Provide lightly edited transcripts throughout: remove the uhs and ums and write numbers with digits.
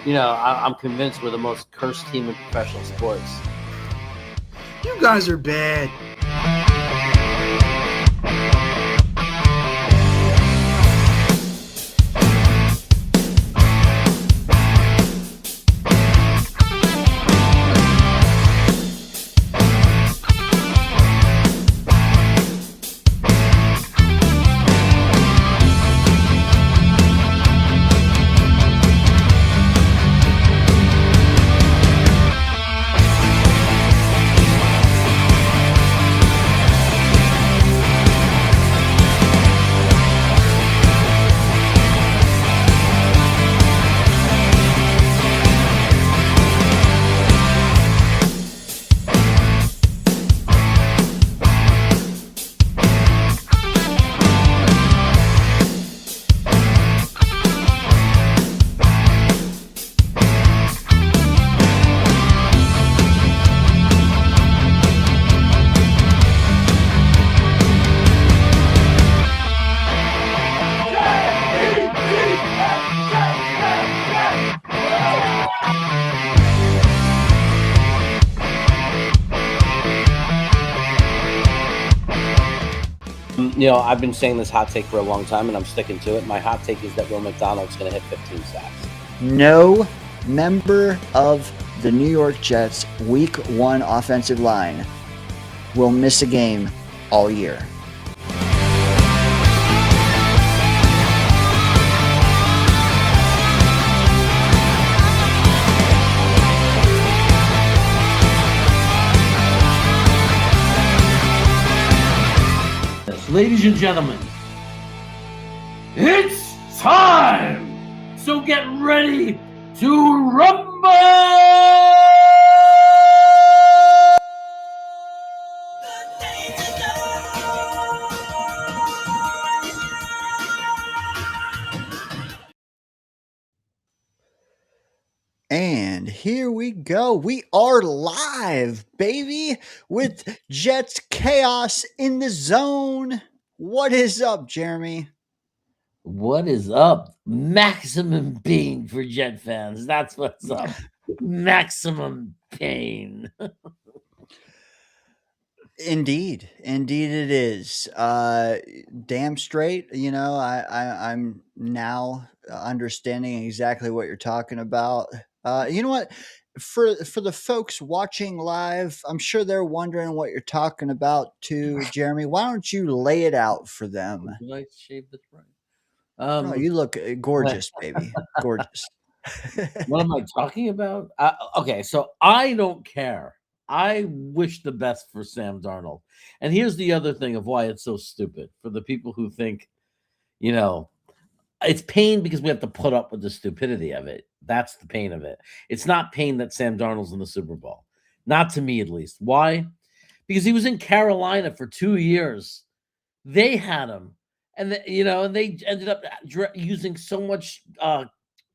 I'm convinced we're the most cursed team in professional sports. You guys are bad. I've been saying this hot take for a long time, and I'm sticking to it. My hot take is that Will McDonald's going to hit 15 sacks. No member of the New York Jets' Week 1 offensive line will miss a game all year. Ladies and gentlemen, it's time! So get ready to rumble! And here we go. We are live, baby, with Jets Chaos in the Zone. What is up, Jeremy? What is up? Maximum pain for Jet fans. That's what's up. Maximum pain. Indeed it is. Damn straight. I'm now understanding exactly what you're talking about. You know what? For the folks watching live, I'm sure they're wondering what you're talking about too, Jeremy. Why don't you lay it out for them? Did I shave this right? No, you look gorgeous, baby. Gorgeous. What am I talking about? Okay, so I don't care. I wish the best for Sam Darnold. And here's the other thing of why it's so stupid for the people who think, it's pain because we have to put up with the stupidity of it. That's the pain of it. It's not pain that Sam Darnold's in the Super Bowl. Not to me, at least. Why? Because he was in Carolina for 2 years. They had him. And, they ended up using so much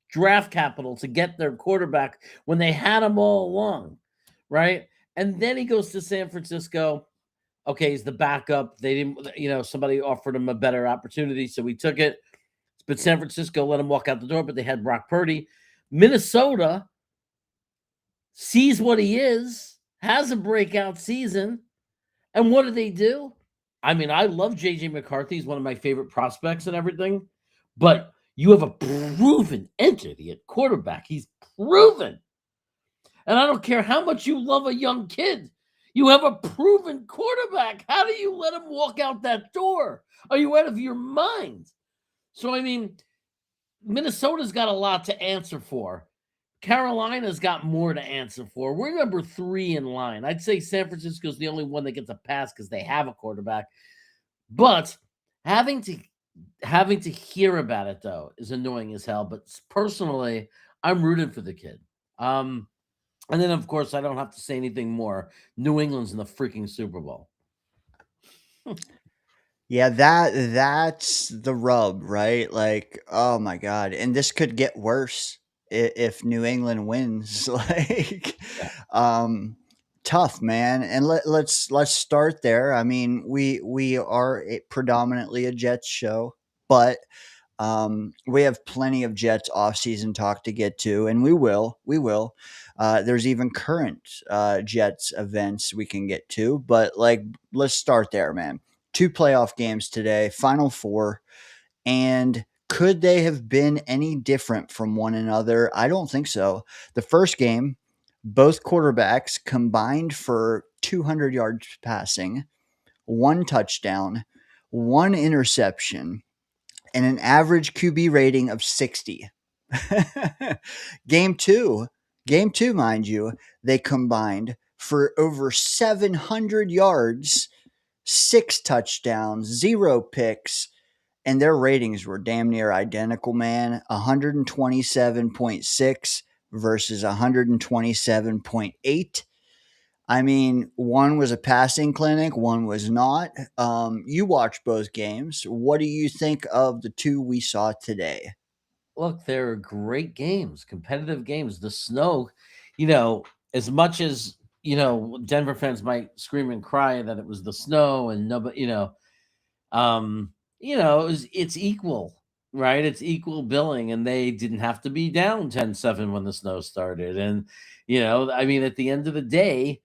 draft capital to get their quarterback when they had him all along, right? And then he goes to San Francisco. Okay, he's the backup. They didn't, somebody offered him a better opportunity, so he took it. But San Francisco let him walk out the door, but they had Brock Purdy. Minnesota sees what he is, has a breakout season, and what do? I mean, I love J.J. McCarthy. He's one of my favorite prospects and everything, but you have a proven entity at quarterback. He's proven. And I don't care how much you love a young kid. You have a proven quarterback. How do you let him walk out that door? Are you out of your mind? So, I mean, Minnesota's got a lot to answer for. Carolina's got more to answer for. We're number 3 in line. I'd say San Francisco's the only one that gets a pass because they have a quarterback. But having to hear about it, though, is annoying as hell. But personally, I'm rooting for the kid. And then, of course, I don't have to say anything more. New England's in the freaking Super Bowl. Yeah, that's the rub, right? Like, oh my God. And this could get worse if New England wins. Like, tough, man. And let's start there. I mean, we are predominantly a Jets show, but We have plenty of Jets offseason talk to get to, and we will. We will. There's even current Jets events we can get to, but like, let's start there, man. 2 playoff games today, Final Four, and could they have been any different from one another? I don't think so. The first game, both quarterbacks combined for 200 yards passing, 1 touchdown, 1 interception, and an average QB rating of 60. game 2, mind you, they combined for over 700 yards, 6 touchdowns, 0 picks, and their ratings were damn near identical, man. 127.6 versus 127.8. I mean, one was a passing clinic, one was not. You watched both games. What do you think of the 2 we saw today? Look, they're great games, competitive games. The snow, as much as Denver fans might scream and cry that it was the snow and nobody, it's equal, right? It's equal billing, and they didn't have to be down 10-7 when the snow started. And I mean, at the end of the day,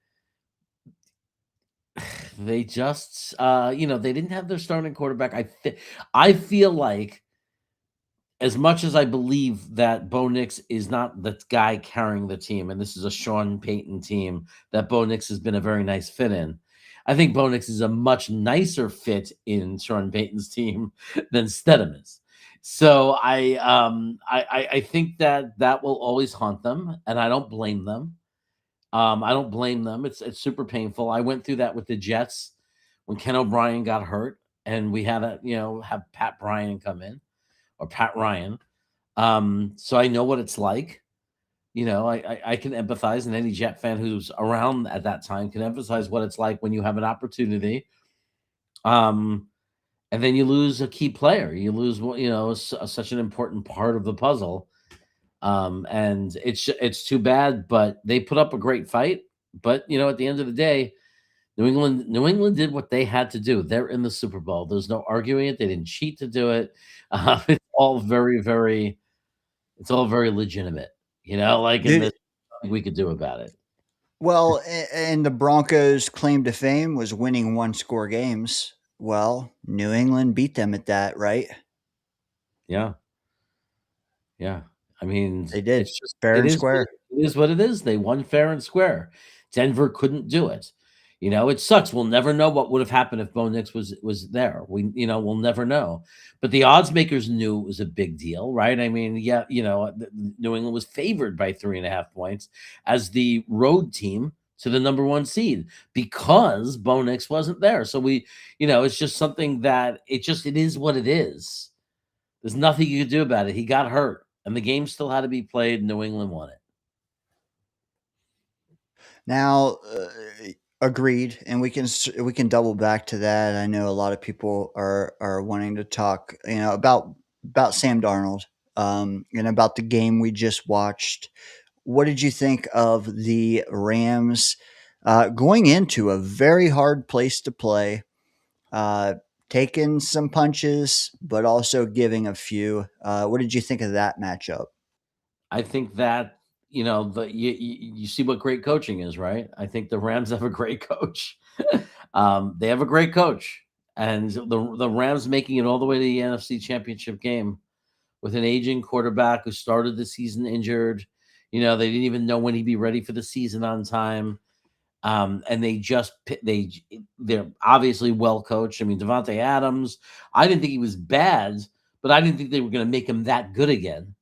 they just they didn't have their starting quarterback. I feel like, as much as I believe that Bo Nix is not the guy carrying the team, and this is a Sean Payton team that Bo Nix has been a very nice fit in, I think Bo Nix is a much nicer fit in Sean Payton's team than Stedham is. So I think that will always haunt them, and I don't blame them. I don't blame them. It's super painful. I went through that with the Jets when Ken O'Brien got hurt, and we had to have Pat Bryan come in, or Pat Ryan. So I know what it's like. I can empathize, and any Jet fan who's around at that time can emphasize what it's like when you have an opportunity. And then you lose a key player. You lose, such an important part of the puzzle. And it's too bad, but they put up a great fight. But at the end of the day, New England did what they had to do. They're in the Super Bowl. There's no arguing it. They didn't cheat to do it. It's all very, very, it's all very legitimate. Like, in Dude, this, nothing we could do about it. well, and the Broncos' claim to fame was winning 1-score games. Well, New England beat them at that, right? Yeah, yeah. I mean, They did. it's just Fair it and is square. it is what it is. They won fair and square. Denver couldn't do it. It sucks. We'll never know what would have happened if Bo Nix was there. We'll never know. But the odds makers knew it was a big deal, right? I mean, yeah, New England was favored by 3.5 points as the road team to the number 1 seed because Bo Nix wasn't there. So it's just something that it is what it is. There's nothing you could do about it. He got hurt, and the game still had to be played. New England won it. Now, agreed, and we can double back to that. I know a lot of people are wanting to talk, about Sam Darnold, and about the game we just watched. What did you think of the Rams going into a very hard place to play, uh, taking some punches, but also giving a few? What did you think of that matchup? I think that you see what great coaching is, right? I think the Rams have a great coach. They have a great coach, and the Rams making it all the way to the NFC Championship game with an aging quarterback who started the season injured. They didn't even know when he'd be ready for the season on time. And they're obviously well coached. I mean, Devontae Adams, I didn't think he was bad, but I didn't think they were going to make him that good again.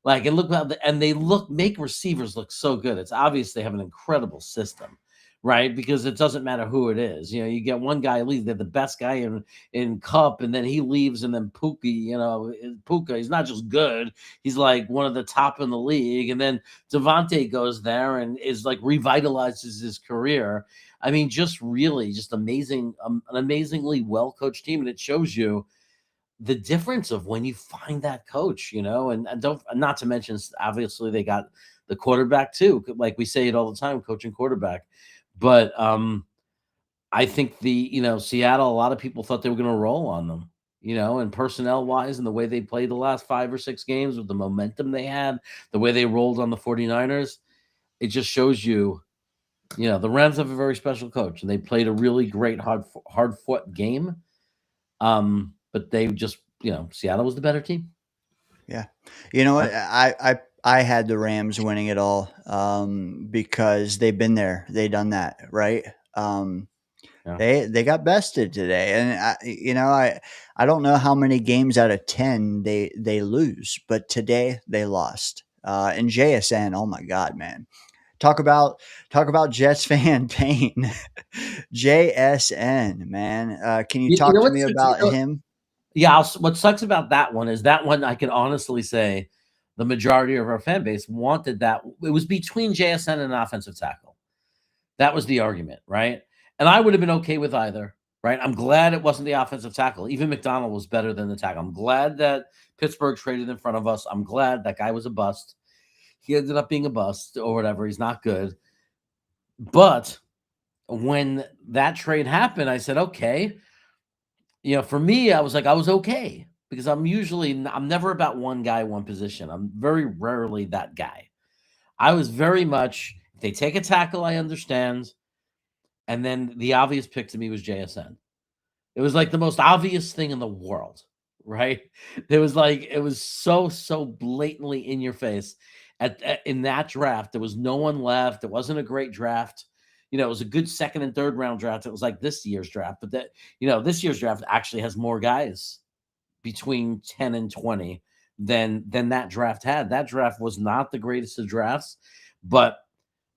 Like, and they make receivers look so good. It's obvious they have an incredible system, right? Because it doesn't matter who it is. You get one guy leave, they're the best guy in Cup, and then he leaves, and then Puka, he's not just good, he's like one of the top in the league. And then Devontae goes there and is like revitalizes his career. I mean, just really just amazing, an amazingly well-coached team, and it shows you the difference of when you find that coach, and don't, not to mention, obviously they got the quarterback too. Like we say it all the time, coaching quarterback. But I think Seattle, a lot of people thought they were going to roll on them. and personnel wise, and the way they played the last 5 or 6 games with the momentum they had, the way they rolled on the 49ers, it just shows you, the Rams have a very special coach, and they played a really great hard fought game. But they just, Seattle was the better team. Yeah. You know what? I had the Rams winning it all because they've been there. They done that, right? Yeah. They got bested today. And I don't know how many games out of 10 they lose, but today they lost. And JSN, oh my God, man. Talk about Jets fan pain. JSN, man. Can you You talk know to what me sucks, about him? yeah, what sucks about that one is that one I can honestly say the majority of our fan base wanted that. It was between JSN and an offensive tackle. That was the argument, right? And I would have been okay with either, right? I'm glad it wasn't the offensive tackle. Even McDonald was better than the tackle. I'm glad that Pittsburgh traded in front of us. I'm glad that guy was a bust. He ended up being a bust or whatever. He's not good. But when that trade happened, I said, okay. For me, I was okay because I'm never about one guy, one position. I'm very rarely that guy. I was very much, if they take a tackle, I understand. And then the obvious pick to me was JSN. It was like the most obvious thing in the world, right? It was so blatantly in your face. In that draft, there was no one left. It wasn't a great draft. It was a good second and third round draft. It was like this year's draft, but this year's draft actually has more guys between 10 and 20 than that draft had. That draft was not the greatest of drafts, but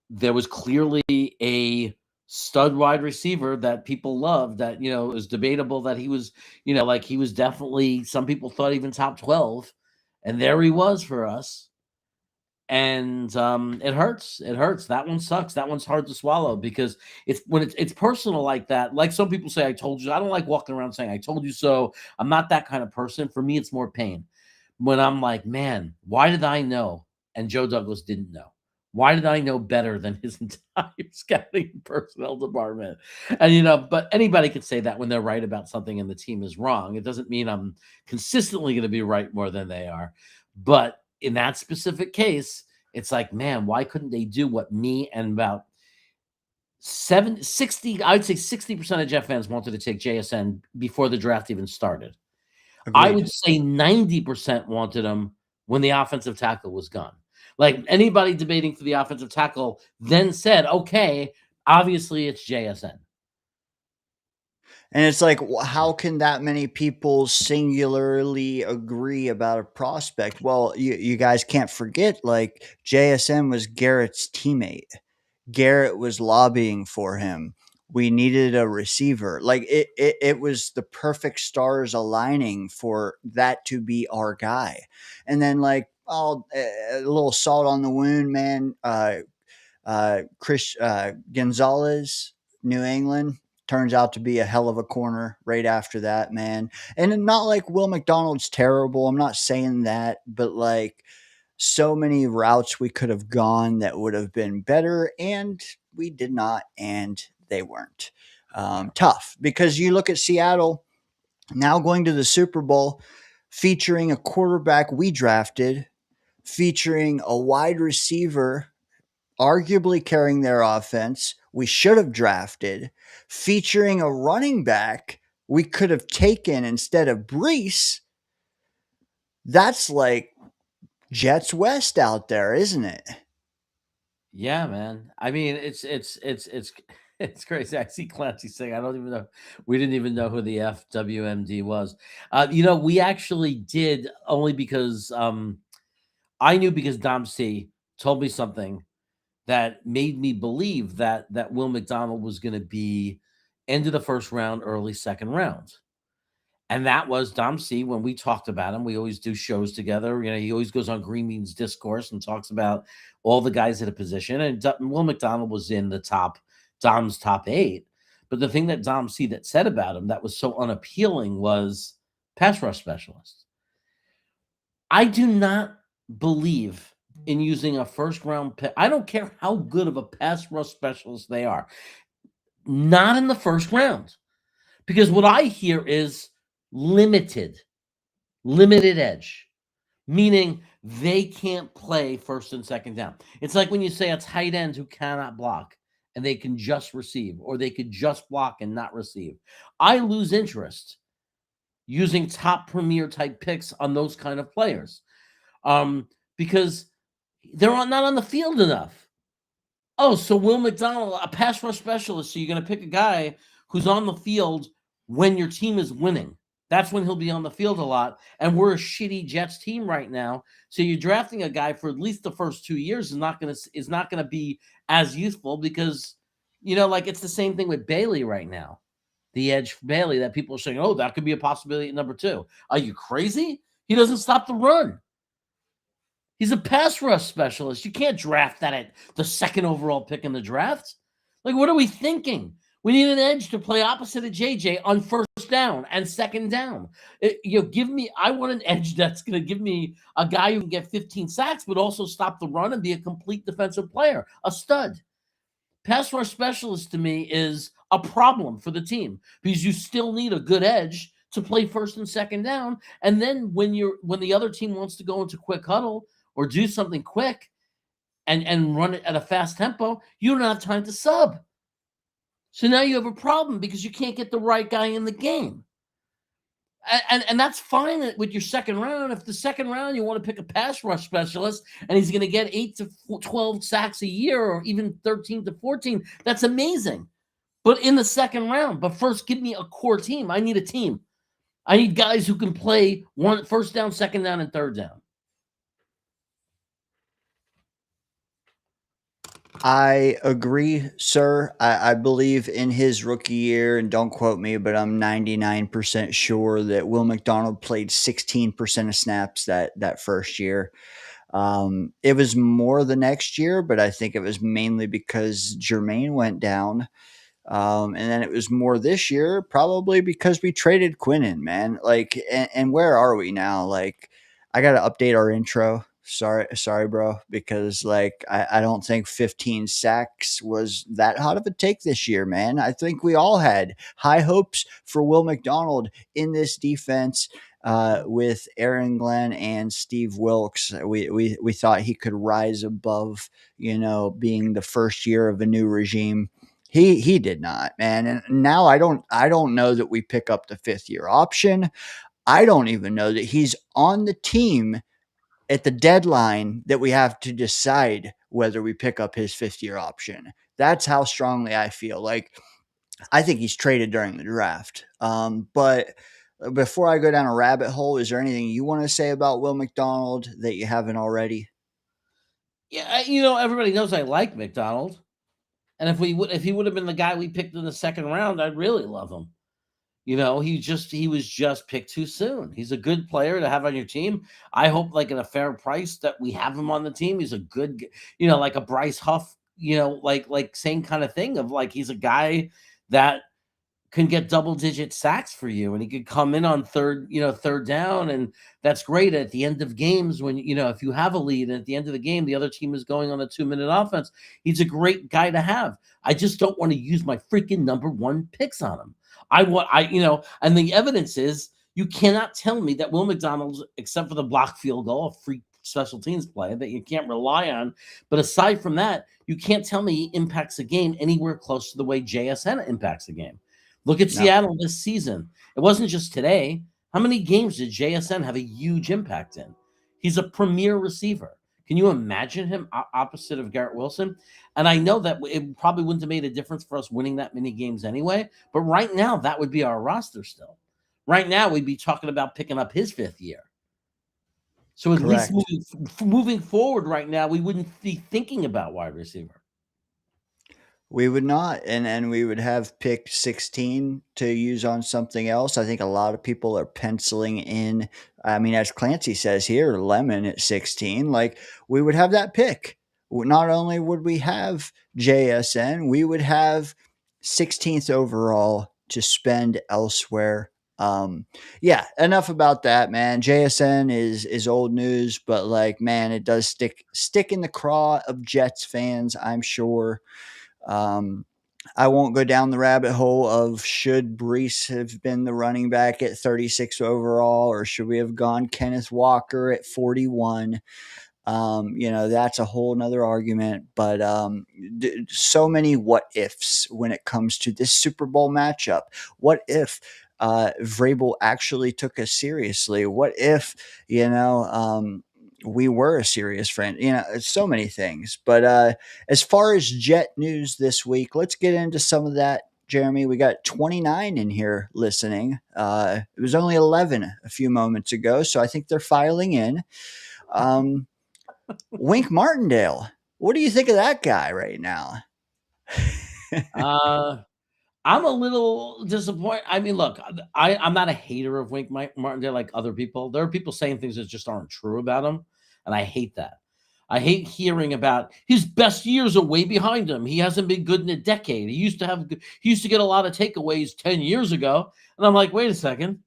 there was clearly a stud wide receiver that people loved that, it was debatable that he was, he was definitely, some people thought even top 12. And there he was for us. And it hurts. It hurts. That one sucks. That one's hard to swallow because when it's personal like that. Like some people say, I told you. I don't like walking around saying I told you so. I'm not that kind of person. For me, it's more pain. When I'm like, man, why did I know? And Joe Douglas didn't know. Why did I know better than his entire scouting personnel department? And but anybody could say that when they're right about something and the team is wrong. It doesn't mean I'm consistently going to be right more than they are. But in that specific case, it's like, man, why couldn't they do what me and about 60, I would say 60% of Jet fans wanted to take JSN before the draft even started. I Agreed. would say 90% wanted him when the offensive tackle was gone. Like anybody debating for the offensive tackle then said, okay, obviously it's JSN. And it's like, how can that many people singularly agree about a prospect? Well, you guys can't forget, like, JSN was Garrett's teammate. Garrett was lobbying for him. We needed a receiver. Like, it was the perfect stars aligning for that to be our guy. And then, like, a little salt on the wound, man. Chris Gonzalez, New England, turns out to be a hell of a corner right after that, man. And not like Will McDonald's terrible. I'm not saying that, but like so many routes we could have gone that would have been better, and we did not, and they weren't. Tough because you look at Seattle now going to the Super Bowl, featuring a quarterback we drafted, featuring a wide receiver arguably carrying their offense we should have drafted, featuring a running back we could have taken instead of Brees. That's like Jets West out there, isn't it? Yeah, man. I mean, it's crazy. I see Clancy saying, I don't even know. We didn't even know who the FWMD was. We actually did only because I knew because Dom C told me something that made me believe that Will McDonald was going to be end of the first round, early second round. And that was Dom C. When we talked about him, we always do shows together. He always goes on Green Beans Discourse and talks about all the guys at a position. And Will McDonald was in Dom's top 8. But the thing that Dom C. that said about him that was so unappealing was pass rush specialist. I do not believe in using a first round pick. I don't care how good of a pass rush specialist they are. Not in the first round. Because what I hear is limited edge, meaning they can't play first and second down. It's like when you say a tight end who cannot block and they can just receive, or they could just block and not receive. I lose interest using top premier type picks on those kind of players, because they're not on the field enough. Oh, so Will McDonald, a pass rush specialist. So you're going to pick a guy who's on the field when your team is winning. That's when he'll be on the field a lot. And we're a shitty Jets team right now. So you're drafting a guy for at least the first 2 years is not going to be as useful, because, like, it's the same thing with Bailey right now. The edge for Bailey that people are saying, oh, that could be a possibility at number 2. Are you crazy? He doesn't stop the run. He's a pass rush specialist. You can't draft that at the second overall pick in the draft. Like, what are we thinking? We need an edge to play opposite of JJ on first down and second down. I want an edge that's going to give me a guy who can get 15 sacks, but also stop the run and be a complete defensive player, a stud. Pass rush specialist to me is a problem for the team, because you still need a good edge to play first and second down. And then when the other team wants to go into quick huddle or do something quick and run it at a fast tempo, you don't have time to sub. So now you have a problem because you can't get the right guy in the game. And that's fine with your second round. If the second round you want to pick a pass rush specialist and he's going to get 8 to 12 sacks a year, or even 13 to 14, that's amazing. But in the second round, but first give me a core team. I need a team. I need guys who can play first down, second down, and third down. I agree, sir. I believe in his rookie year, and don't quote me, but I'm 99% sure that Will McDonald played 16% of snaps that first year. It was more the next year, but I think it was mainly because Jermaine went down. And then it was more this year, probably because we traded Quinnen, man. Like, and where are we now? Like, I got to update our intro. Sorry, bro, because like I don't think 15 sacks was that hot of a take this year, man. I think we all had high hopes for Will McDonald in this defense. With Aaron Glenn and Steve Wilkes, we thought he could rise above, being the first year of a new regime. He did not, man. And now I don't know that we pick up the 5th-year option. I don't even know that he's on the team at the deadline that we have to decide whether we pick up his 5th-year option. That's how strongly I feel. Like, I think he's traded during the draft. But before I go down a rabbit hole, is there anything you want to say about Will McDonald that you haven't already? Yeah, everybody knows I like McDonald. And if he would have been the guy we picked in the second round, I'd really love him. He was just picked too soon. He's a good player to have on your team. I hope, like, at a fair price, that we have him on the team. He's a good, like a Bryce Huff, like same kind of thing of, like, he's a guy that can get double-digit sacks for you, and he could come in on third down, and that's great at the end of games when, if you have a lead and at the end of the game, the other team is going on a 2-minute offense. He's a great guy to have. I just don't want to use my freaking number 1 picks on him. And the evidence is, you cannot tell me that Will McDonald, except for the block field goal, a free special teams play that you can't rely on, but aside from that, you can't tell me he impacts a game anywhere close to the way JSN impacts a game. Look at Seattle this season. It wasn't just today. How many games did JSN have a huge impact in? He's a premier receiver. Can you imagine him opposite of Garrett Wilson? And I know that it probably wouldn't have made a difference for us winning that many games anyway, but right now that would be our roster still. Right now we'd be talking about picking up his 5th year. So at Correct. least moving forward right now, we wouldn't be thinking about wide receiver. We would not, and we would have pick 16 to use on something else. I think a lot of people are penciling in. I mean, as Clancy says here, Lemon at 16. Like, we would have that pick. Not only would we have JSN, we would have 16th overall to spend elsewhere. Yeah, enough about that, man. JSN is old news, but like, man, it does stick in the craw of Jets fans, I'm sure. I won't go down the rabbit hole of should Brees have been the running back at 36 overall, or should we have gone Kenneth Walker at 41? That's a whole nother argument, but so many what ifs when it comes to this Super Bowl matchup. What if Vrabel actually took us seriously? What if, we were a serious friend? So many things. But as far as Jet news this week, let's get into some of that. Jeremy, we got 29 in here listening. It was only 11 a few moments ago, so I think they're filing in. Wink Martindale. What do you think of that guy right now? I'm a little disappointed. I mean, look, I'm not a hater of Wink Martindale like other people. There are people saying things that just aren't true about him, and I hate that. I hate hearing about his best years are way behind him. He hasn't been good in a decade. He used to get a lot of takeaways 10 years ago, and I'm like, wait a second.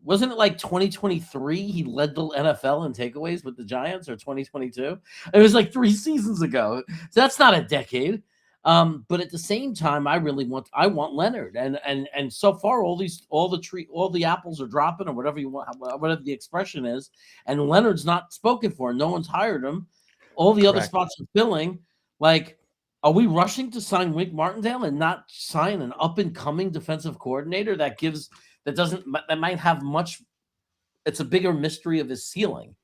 Wasn't it like 2023 he led the NFL in takeaways with the Giants, or 2022? It was like 3 seasons ago. So that's not a decade. But at the same time, I want Leonard, and so far all the apples are dropping, or whatever you want, whatever the expression is, and Leonard's not spoken for. No one's hired him. All the other spots are filling. Like, are we rushing to sign Wink Martindale and not sign an up and coming defensive coordinator that might have much? It's a bigger mystery of his ceiling.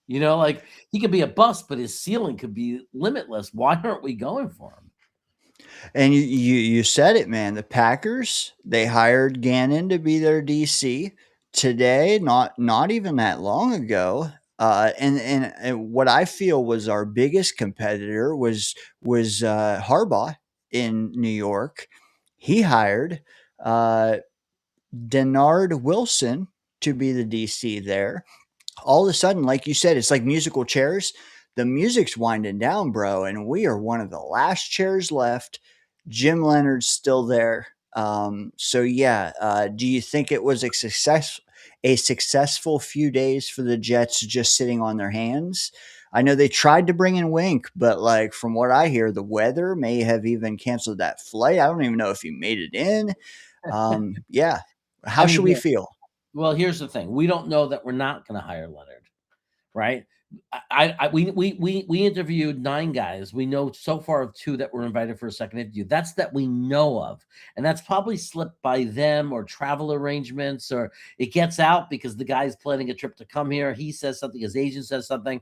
Like, he could be a bust, but his ceiling could be limitless. Why aren't we going for him? And you said it, man. The Packers, they hired Gannon to be their DC today, not even that long ago. And what I feel was our biggest competitor was Harbaugh in New York. He hired Denard Wilson to be the DC there. All of a sudden, like you said, it's like musical chairs. The music's winding down, bro, and we are one of the last chairs left. Jim Leonard's still there. So yeah, do you think it was a successful few days for the Jets just sitting on their hands? I know they tried to bring in Wink, but like from what I hear, the weather may have even canceled that flight. I don't even know if he made it in. Yeah. How should we feel? Well, here's the thing. We don't know that we're not going to hire Leonard, right? We interviewed 9 guys. We know so far of 2 that were invited for a second interview. That's that we know of. And that's probably slipped by them, or travel arrangements, or it gets out because the guy's planning a trip to come here. He says something, his agent says something.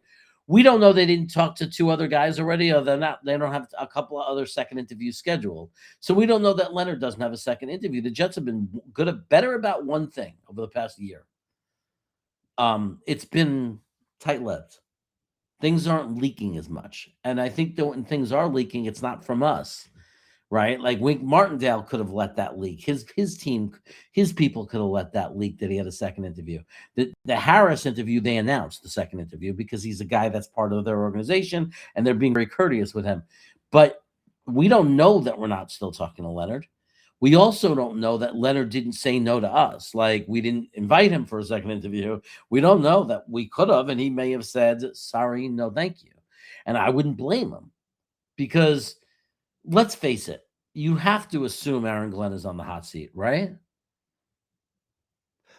We don't know they didn't talk to 2 other guys already, or they don't have a couple of other second interviews scheduled. So we don't know that Leonard doesn't have a second interview. The Jets have been better about one thing over the past year. It's been tight-lipped. Things aren't leaking as much. And I think that when things are leaking, it's not from us, right? Like Wink Martindale could have let that leak. His team, his people could have let that leak that he had a second interview. The Harris interview, they announced the second interview because he's a guy that's part of their organization, and they're being very courteous with him. But we don't know that we're not still talking to Leonard. We also don't know that Leonard didn't say no to us. Like, we didn't invite him for a second interview. We don't know that we could have, and he may have said, sorry, no, thank you. And I wouldn't blame him, because let's face it, you have to assume Aaron Glenn is on the hot seat, right?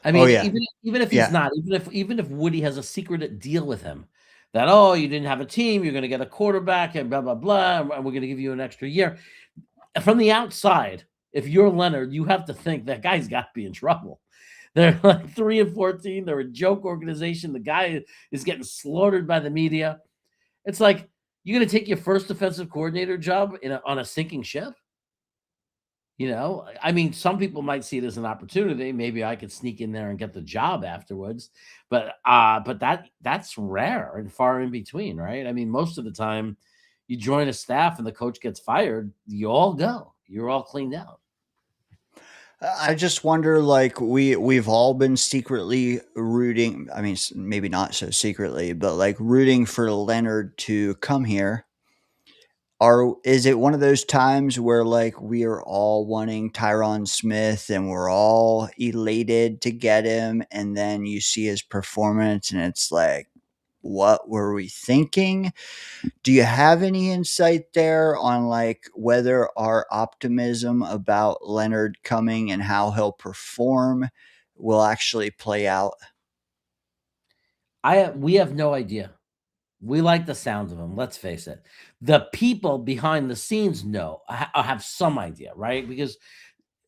I mean, even if he's not, even if Woody has a secret deal with him that, you didn't have a team, you're going to get a quarterback and blah, blah, blah, and we're going to give you an extra year. From the outside, if you're Leonard, you have to think that guy's got to be in trouble. They're like 3-14. They're a joke organization. The guy is getting slaughtered by the media. It's like, you're going to take your first defensive coordinator job on a sinking ship? I mean, some people might see it as an opportunity. Maybe I could sneak in there and get the job afterwards. But that's rare and far in between, right? I mean, most of the time you join a staff and the coach gets fired, you all go. You're all cleaned out. I just wonder, like, we've all been secretly rooting. I mean, maybe not so secretly, but like rooting for Leonard to come here. Is it one of those times where like we are all wanting Tyron Smith and we're all elated to get him, and then you see his performance and it's like, what were we thinking? Do you have any insight there on like whether our optimism about Leonard coming and how he'll perform will actually play out? We have no idea. We like the sound of him. Let's face it. The people behind the scenes know have some idea, right? Because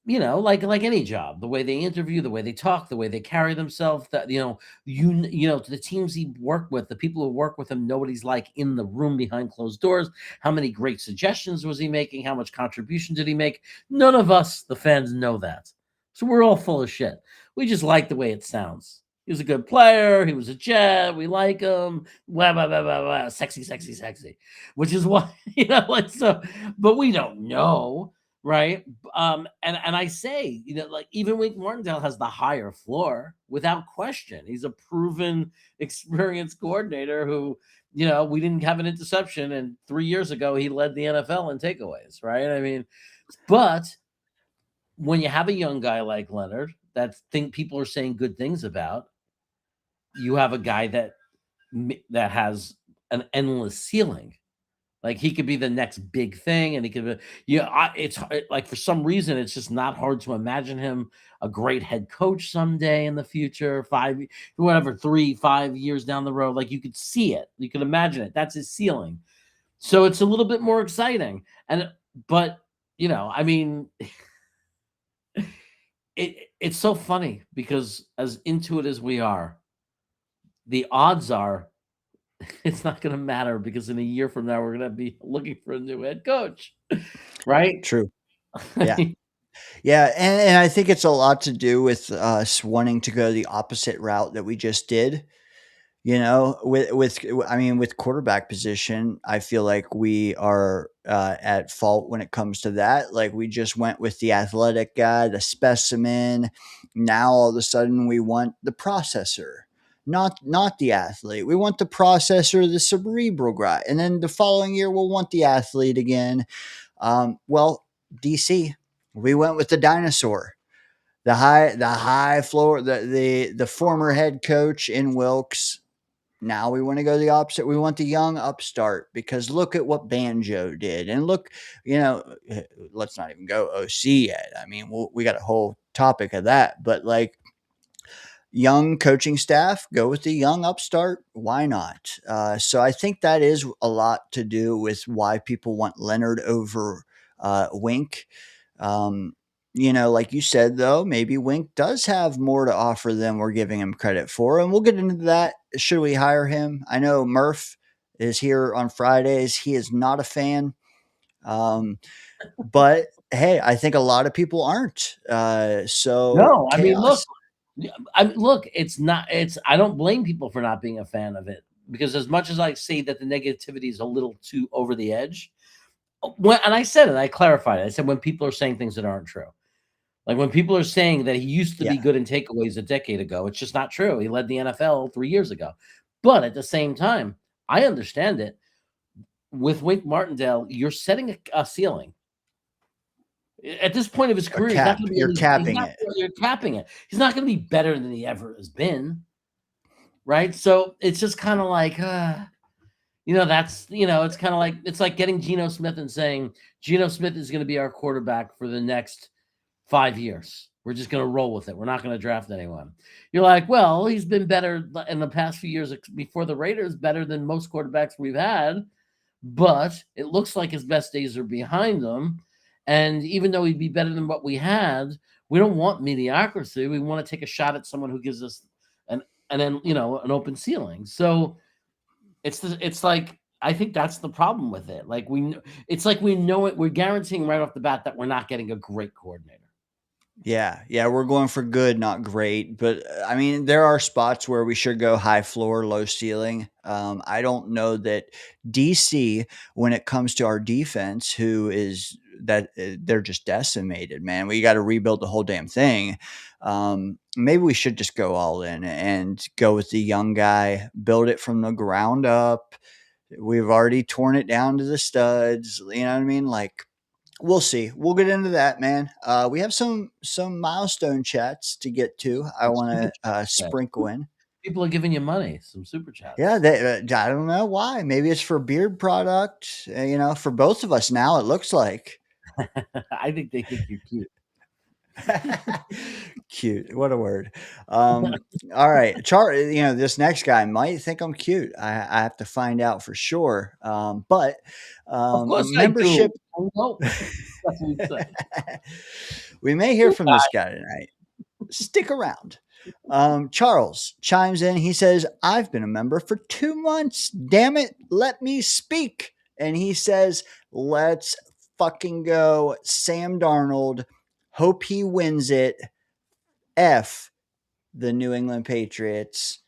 like any job, the way they interview, the way they talk, the way they carry themselves, that the teams he worked with, the people who work with him know what he's like in the room behind closed doors. How many great suggestions was he making? How much contribution did he make? None of us, the fans, know that. So we're all full of shit. We just like the way it sounds. He was a good player. He was a Jet. We like him. Blah, blah, blah, blah, blah. Sexy, sexy, sexy. Which is why, like so, but we don't know, right? And I say, like even Wink Martindale has the higher floor without question. He's a proven, experienced coordinator who, we didn't have an interception, and 3 years ago he led the NFL in takeaways, right? I mean, but when you have a young guy like Leonard that people are saying good things about, you have a guy that has an endless ceiling. Like he could be the next big thing, and he could be, like for some reason, it's just not hard to imagine him a great head coach someday in the future, 3, 5 years down the road. Like you could see it, you could imagine it. That's his ceiling. So it's a little bit more exciting. But I mean, it's so funny because as into it as we are, the odds are it's not going to matter because in a year from now, we're going to be looking for a new head coach, right? True. Yeah. Yeah. And I think it's a lot to do with us wanting to go the opposite route that we just did. With quarterback position, I feel like we are at fault when it comes to that. Like we just went with the athletic guy, the specimen. Now all of a sudden we want the processor, not the athlete. We want the processor, the cerebral guy, and then the following year we'll want the athlete again. Well, DC, we went with the dinosaur, the high floor, the former head coach in Wilkes. Now we want to go the opposite. We want the young upstart because look at what Banjo did. And look, let's not even go OC yet. I mean, we got a whole topic of that. But like young coaching staff, go with the young upstart. Why not? So I think that is a lot to do with why people want Leonard over Wink. Like you said, though, maybe Wink does have more to offer than we're giving him credit for. And we'll get into that. Should we hire him? I know Murph is here on Fridays. He is not a fan. But hey, I think a lot of people aren't. So No, I mean, chaos. look, it's not. I don't blame people for not being a fan of it because as much as I say that the negativity is a little too over the edge, and I said it, I clarified it. I said when people are saying things that aren't true. Like when people are saying that he used to be good in takeaways a decade ago, it's just not true. He led the NFL 3 years ago. But at the same time, I understand it. With Wink Martindale, you're setting a ceiling. At this point of his career, he's not going to be. You're capping it. You're capping it. He's not going to be better than he ever has been, right? So it's just kind of like, that's it's kind of like it's like getting Geno Smith and saying Geno Smith is going to be our quarterback for the next 5 years. We're just going to roll with it. We're not going to draft anyone. You're like, well, he's been better in the past few years before the Raiders, better than most quarterbacks we've had, but it looks like his best days are behind him. And even though he'd be better than what we had, we don't want mediocrity. We want to take a shot at someone who gives us an open ceiling. So it's like I think that's the problem with it. Like it's like we know it. We're guaranteeing right off the bat that we're not getting a great coordinator. Yeah, we're going for good, not great. But I mean, there are spots where we should go high floor, low ceiling. I don't know that DC, when it comes to our defense, who is that they're just decimated, man. We got to rebuild the whole damn thing. Maybe we should just go all in and go with the young guy, build it from the ground up. We've already torn it down to the studs. You know what I mean? Like, we'll see. We'll get into that, man. We have some milestone chats to get to. I want to sprinkle in. People are giving you money, some super chats. Yeah, I don't know why. Maybe it's for beard product. For both of us now, it looks like. I think they think you're cute. Cute. What a word. All right. This next guy might think I'm cute. I have to find out for sure. But Of a course I do. membership. I know. That's what he said. We may hear from this guy tonight. Stick around. Charles chimes in. He says, I've been a member for 2 months. Damn it. Let me speak. And he says, let's fucking go. Sam Darnold. Hope he wins it. F the New England Patriots.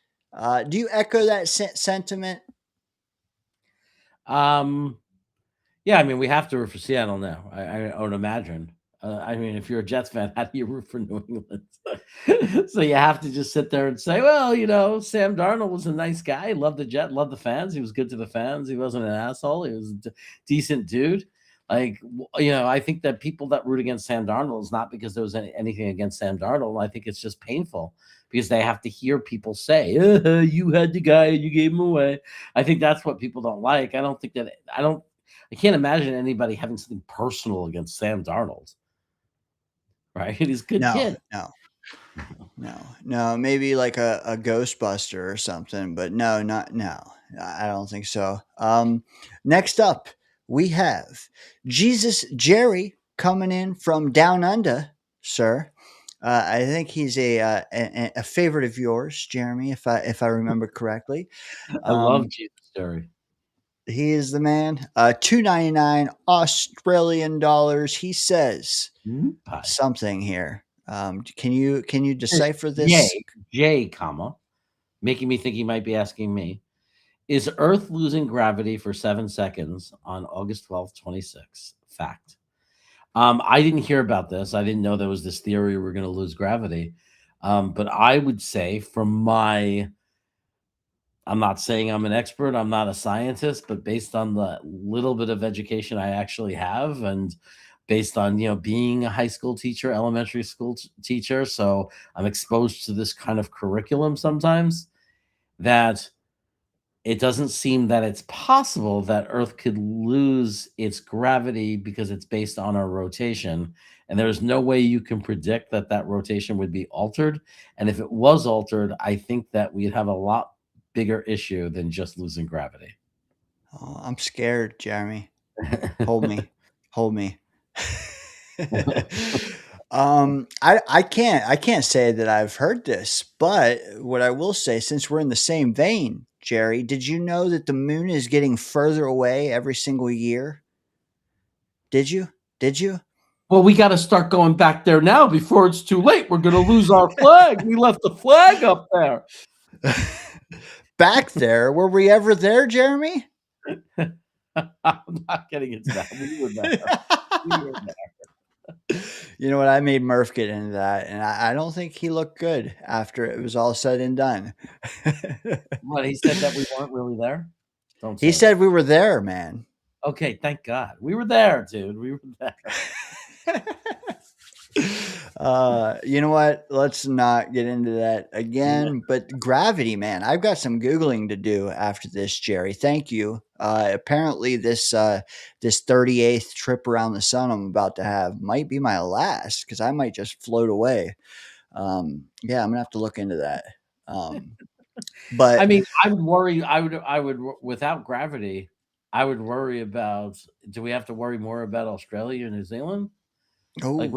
Do you echo that sentiment? Yeah, I mean, we have to root for Seattle now. I would imagine. I mean, if you're a Jets fan, how do you root for New England? So you have to just sit there and say, well, Sam Darnold was a nice guy. Loved the loved the fans. He was good to the fans. He wasn't an asshole. He was a decent dude. Like, I think that people that root against Sam Darnold is not because there was anything against Sam Darnold. I think it's just painful because they have to hear people say, you had the guy and you gave him away. I think that's what people don't like. I can't imagine anybody having something personal against Sam Darnold. Right? He's a good kid. No. Maybe like a Ghostbuster or something, but no. I don't think so. Next up, we have Jesus Jerry coming in from down under, sir. I think he's a favorite of yours, Jeremy, if I remember correctly. I love Jesus Jerry. He is the man. $2.99 Australian dollars. He says something here. Can you decipher this? J, comma, making me think he might be asking me. Is Earth losing gravity for 7 seconds on August 12th, 26? Fact. I didn't hear about this. I didn't know there was this theory we're going to lose gravity. But I would say I'm not saying I'm an expert. I'm not a scientist, but based on the little bit of education I actually have and based on, being a high school teacher, elementary school teacher, so I'm exposed to this kind of curriculum sometimes, that it doesn't seem that it's possible that Earth could lose its gravity because it's based on our rotation. And there's no way you can predict that rotation would be altered. And if it was altered, I think that we'd have a lot bigger issue than just losing gravity. Oh, I'm scared, Jeremy. Hold me. I can't say that I've heard this, but what I will say, since we're in the same vein, Jerry, did you know that the moon is getting further away every single year? Did you? Well, we got to start going back there now before it's too late. We're going to lose our flag. We left the flag up there. Back there? Were we ever there, Jeremy? I'm not getting into that. We were there. You know what? I made Murph get into that, and I don't think he looked good after it was all said and done. What, he said that we weren't really there? He said we were there, man. Okay, thank God. We were there, dude. We were there. You know what? Let's not get into that again. But gravity, man, I've got some Googling to do after this, Jerry. Thank you. Apparently this 38th trip around the sun I'm about to have might be my last because I might just float away. Yeah, I'm gonna have to look into that. But I mean, I would worry. I would without gravity, I would worry about. Do we have to worry more about Australia and New Zealand? Like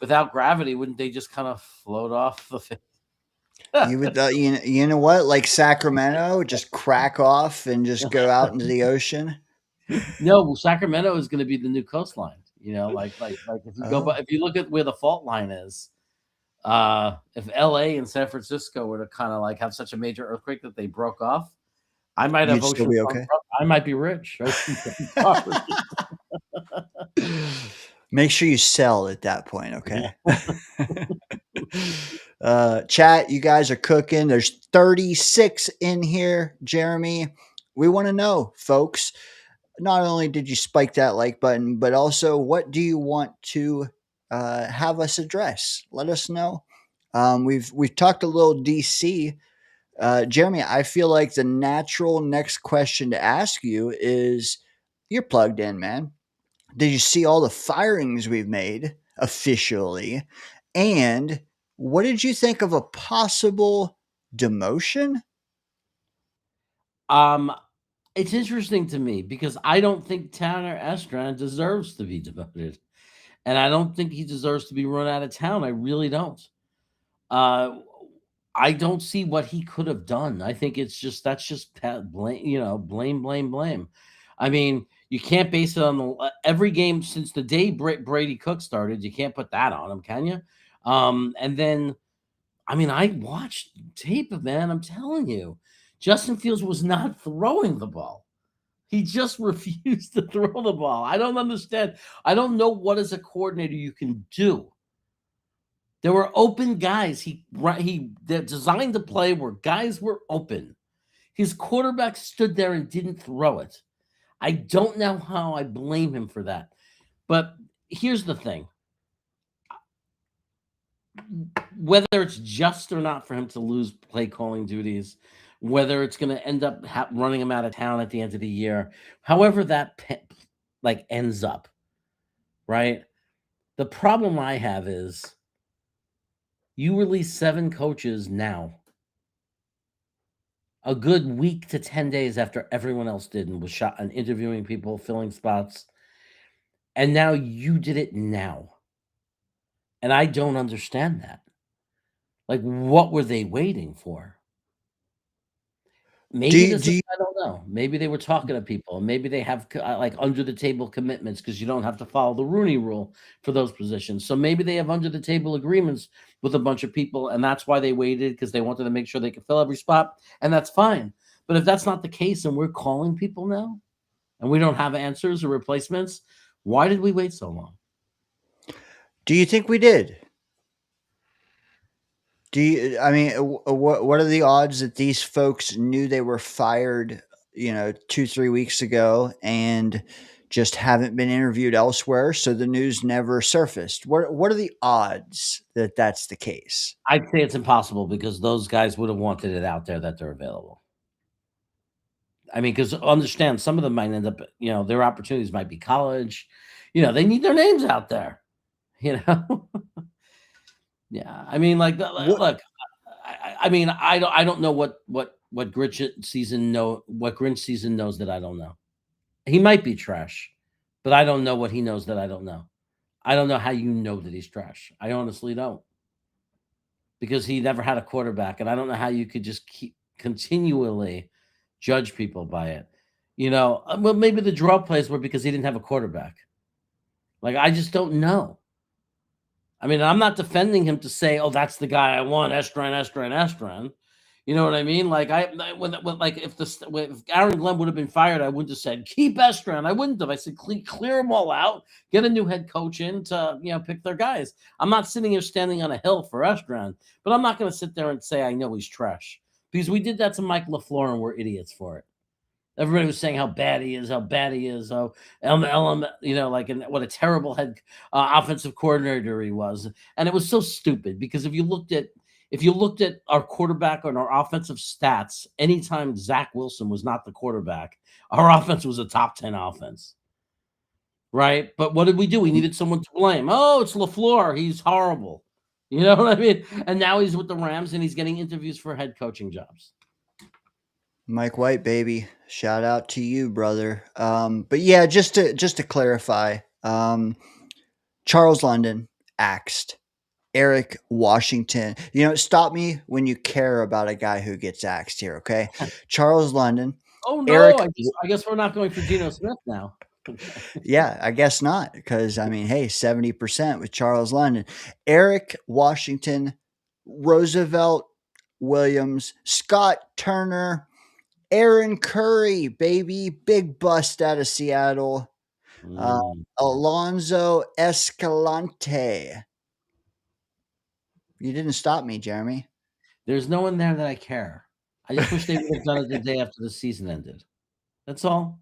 without gravity, wouldn't they just kind of float off the face? You would, you know what? Like Sacramento, just crack off and just go out into the ocean. No, Sacramento is going to be the new coastline. Like if you go, if you look at where the fault line is, if LA and San Francisco were to kind of like have such a major earthquake that they broke off, I might have ocean. Be okay. I might be rich. Make sure you sell at that point, okay? Chat, you guys are cooking. There's 36 in here, Jeremy. We want to know, folks, not only did you spike that like button, but also what do you want to have us address? Let us know. We've talked a little DC Jeremy, I feel like the natural next question to ask you is, you're plugged in, man. Did you see all the firings we've made officially? And what did you think of a possible demotion? Um, it's interesting to me because I don't think Tanner Estran deserves to be demoted, and I don't think he deserves to be run out of town. I really don't. Uh, I don't see what he could have done. I think it's just that's just blame, blame, blame, blame. I mean, you can't base it on every game since the day Brady Cook started. You can't put that on him, can you? And then, I mean, I watched tape of man. I'm telling you, Justin Fields was not throwing the ball. He just refused to throw the ball. I don't understand. I don't know what as a coordinator you can do. There were open guys. He designed the play where guys were open. His quarterback stood there and didn't throw it. I don't know how I blame him for that. But here's the thing. Whether it's just or not for him to lose play calling duties, whether it's going to end up running him out of town at the end of the year, however that ends up, right? The problem I have is you release 7 coaches now, a good week to 10 days after everyone else did and was shot and interviewing people, filling spots. And now you did it now. And I don't understand that. Like, what were they waiting for? Maybe I don't know. Maybe they were talking to people. Maybe they have like under the table commitments because you don't have to follow the Rooney Rule for those positions. So maybe they have under the table agreements with a bunch of people, and that's why they waited because they wanted to make sure they could fill every spot, and that's fine. But if that's not the case, and we're calling people now, and we don't have answers or replacements, why did we wait so long? Do you think we did? I mean, what are the odds that these folks knew they were fired, 2, 3 weeks ago and just haven't been interviewed elsewhere? So the news never surfaced. What are the odds that that's the case? I'd say it's impossible because those guys would have wanted it out there that they're available. I mean, because understand, some of them might end up, their opportunities might be college. They need their names out there. Yeah. I mean, like, look, I mean, I don't know what Grinch season knows that I don't know. He might be trash, but I don't know what he knows that I don't know. I don't know how you know that he's trash. I honestly don't, because he never had a quarterback, and I don't know how you could just keep continually judge people by it. Well, maybe the draw plays were because he didn't have a quarterback. Like, I just don't know. I mean, I'm not defending him to say, "Oh, that's the guy I want, Estran." You know what I mean? Like, when if Aaron Glenn would have been fired, I wouldn't have said keep Estran. I wouldn't have. I said clear them all out, get a new head coach in to pick their guys. I'm not sitting here standing on a hill for Estran, but I'm not going to sit there and say I know he's trash, because we did that to Mike LaFleur and we're idiots for it. Everybody was saying how bad he is, how what a terrible head offensive coordinator he was, and it was so stupid because if you looked at our quarterback and our offensive stats, anytime Zach Wilson was not the quarterback, our offense was a top 10 offense, right? But what did we do? We needed someone to blame. Oh, it's LaFleur. He's horrible. You know what I mean? And now he's with the Rams and he's getting interviews for head coaching jobs. Mike White, baby, shout out to you, brother. But yeah, just to clarify, Charles London axed. Eric Washington. Stop me when you care about a guy who gets axed here, okay? Charles London. Oh no, Eric, I guess we're not going for Geno Smith now. Yeah, I guess not, because I mean, hey, 70% with Charles London. Eric Washington, Roosevelt Williams, Scott Turner, Aaron Curry, baby, big bust out of Seattle. Alonzo Escalante. You didn't stop me, Jeremy. There's no one there that I care. I just wish they would have done it the day after the season ended. That's all.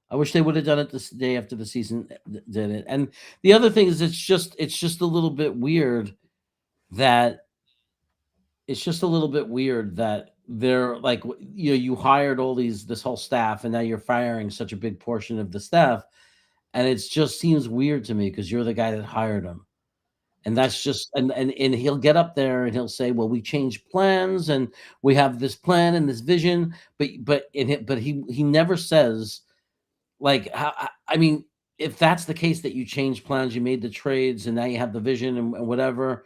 I wish they would have done it this day after the season did it. And the other thing is, it's just a little bit weird that they're like, you hired this whole staff, and now you're firing such a big portion of the staff, and it just seems weird to me because you're the guy that hired them. And that's just and he'll get up there and he'll say, "Well, we changed plans and we have this plan and this vision," but he never says, like, I mean, if that's the case, that you changed plans, you made the trades, and now you have the vision and whatever.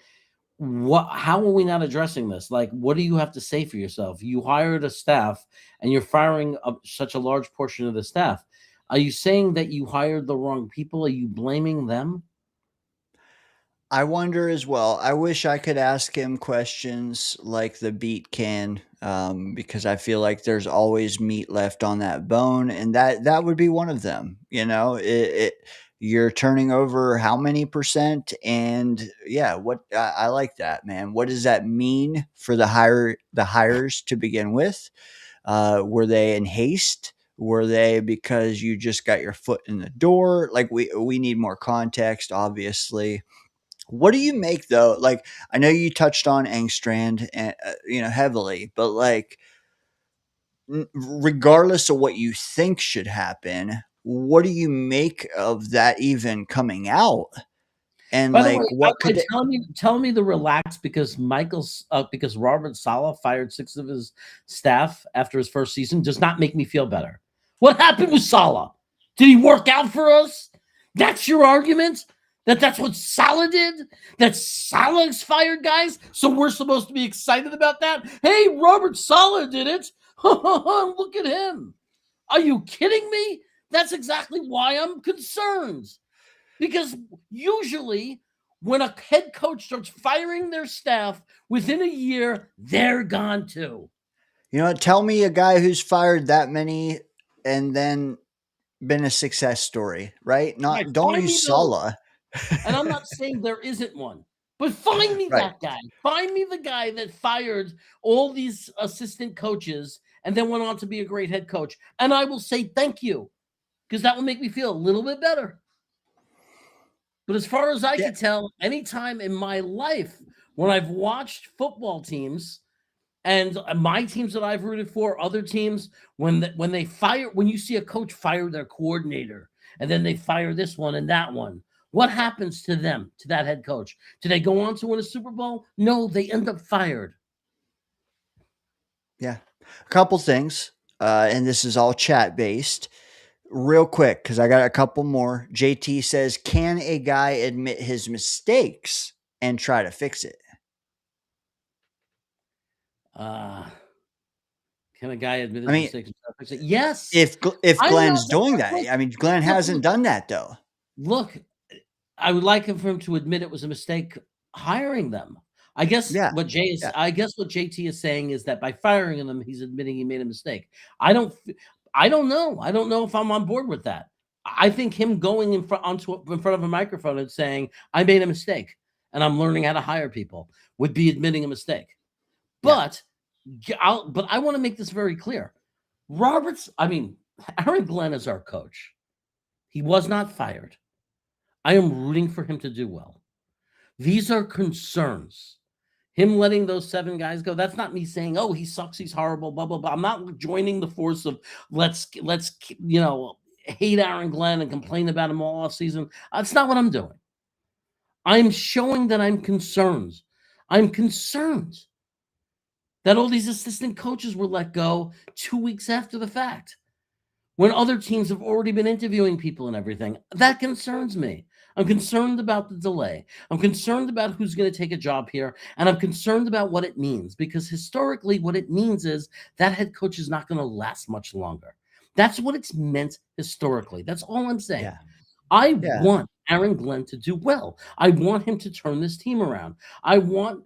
How are we not addressing this? Like, what do you have to say for yourself? You hired a staff and you're firing such a large portion of the staff. Are you saying that you hired the wrong people? Are you blaming them? I wonder as well. I wish I could ask him questions like the beat can, because I feel like there's always meat left on that bone, and that would be one of them. You're turning over how many percent, and yeah, what I like that, man. What does that mean for the hires to begin with? Were they in haste? Were they because you just got your foot in the door? Like we need more context, obviously. What do you make though? Like, I know you touched on Engstrand, and heavily, but like, regardless of what you think should happen, what do you make of that even coming out? And By the way, like, what could they? tell me to relax because Robert Saleh fired 6 of his staff after his first season does not make me feel better. What happened with Saleh? Did he work out for us? That's your argument? That's what Saleh did? That Saleh's fired guys? So we're supposed to be excited about that? Hey, Robert Saleh did it. Look at him. Are you kidding me? That's exactly why I'm concerned. Because usually, when a head coach starts firing their staff within a year, they're gone too. Tell me a guy who's fired that many and then been a success story, right? Right, Don't find me use those. Salah. And I'm not saying there isn't one, but find me Right. that guy. Find me the guy that fired all these assistant coaches and then went on to be a great head coach. And I will say thank you, because that will make me feel a little bit better. But as far as I Yeah. can tell, any time in my life when I've watched football teams and my teams that I've rooted for, other teams, when you see a coach fire their coordinator and then they fire this one and that one, what happens to them, to that head coach? Do they go on to win a Super Bowl? No, they end up fired. Yeah. A couple things, and this is all chat based. Real quick, because I got a couple more. JT says, "Can a guy admit his mistakes and try to fix it?" Can a guy admit I his mean, mistakes and try to fix it? Yes. if I'm not Glenn's doing that, look, I mean, Glenn hasn't done that though. look, I would like for him to admit it was a mistake hiring them. I guess Yeah, what yeah, what JT is saying is that by firing them, he's admitting he made a mistake. I don't I don't know. I don't know if I'm on board with that. I think him going in front of a microphone and saying, "I made a mistake and I'm learning how to hire people," would be admitting a mistake. yeah. But I want to make this very clear. Aaron Glenn is our coach. He was not fired. I am rooting for him to do well. These are concerns. Him letting those 7 guys go, that's not me saying, "Oh, he sucks, he's horrible, blah, blah, blah." I'm not joining the force of let's hate Aaron Glenn and complain about him all off season. That's not what I'm doing. I'm showing that I'm concerned. I'm concerned that all these assistant coaches were let go 2 weeks after the fact, when other teams have already been interviewing people and everything. That concerns me. I'm concerned about the delay. I'm concerned about who's going to take a job here. And I'm concerned about what it means, because historically, what it means is that head coach is not going to last much longer. That's what it's meant historically. That's all I'm saying. Yeah. I Yeah. want Aaron Glenn to do well. I want him to turn this team around. I want,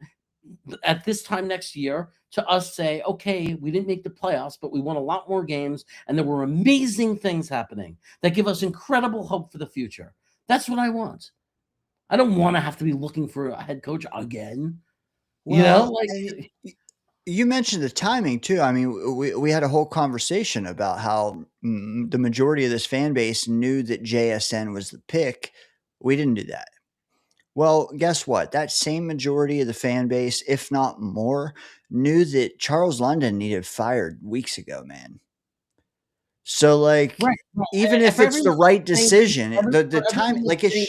at this time next year, to us say, okay, we didn't make the playoffs, but we won a lot more games, and there were amazing things happening that give us incredible hope for the future. That's what I want. I don't want to have to be looking for a head coach again. Well, you mentioned the timing too. I mean, we had a whole conversation about how the majority of this fan base knew that JSN was the pick. We didn't do that. Well, guess what? That same majority of the fan base, if not more, knew that Charles London needed fired weeks ago, man. So, like, Right, right. even And if for it's the everyone right saying, decision, the for time, everyone like, saying,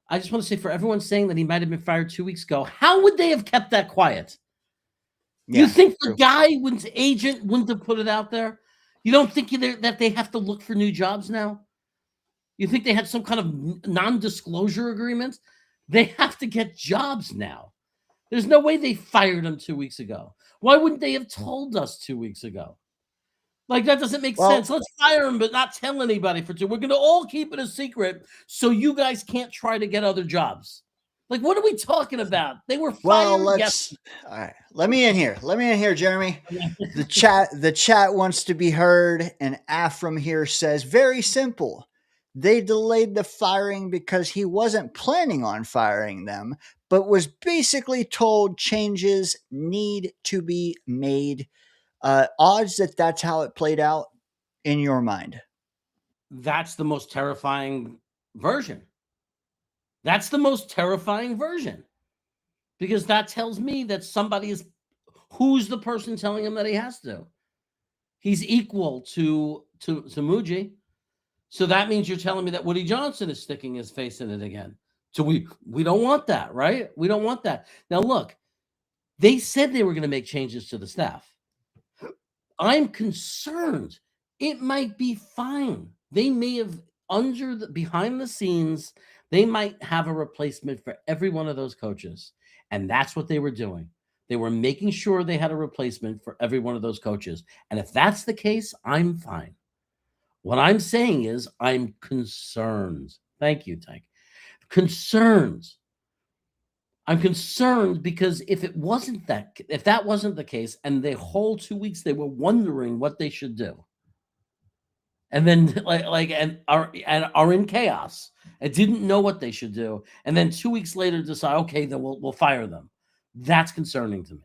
I just want to say, for everyone saying that he might have been fired 2 weeks ago, how would they have kept that quiet? You yeah, think the true. guy, wouldn't agent, wouldn't have put it out there? You don't think that they have to look for new jobs now? You think they had some kind of non-disclosure agreement? They have to get jobs now. There's no way they fired him 2 weeks ago. Why wouldn't they have told us 2 weeks ago? Like, that doesn't make sense. Well, Let's fire him, but not tell anybody for two. We're going to all keep it a secret so you guys can't try to get other jobs. Like, what are we talking about? They were well, fired. Yes. all right. Let me in here. Let me in here, Jeremy. The chat wants to be heard, and Afram here says very simple. They delayed the firing because he wasn't planning on firing them, but was basically told changes need to be made. Odds that that's how it played out in your mind. That's the most terrifying version. That's the most terrifying version because that tells me that somebody is, who's the person telling him that he has to? He's equal to Muji. So that means you're telling me that Woody Johnson is sticking his face in it again. So we don't want that, right? We don't want that. Now look, they said they were going to make changes to the staff. I'm concerned. It might be fine. They may have behind the scenes, they might have a replacement for every one of those coaches. And that's what they were doing. They were making sure they had a replacement for every one of those coaches. And if that's the case, I'm fine. What I'm saying is I'm concerned. Thank you, Tank. Concerned. I'm concerned because if that wasn't the case, and the whole 2 weeks they were wondering what they should do, and then and are in chaos and didn't know what they should do, and then 2 weeks later decide, okay, then we'll fire them. That's concerning to me.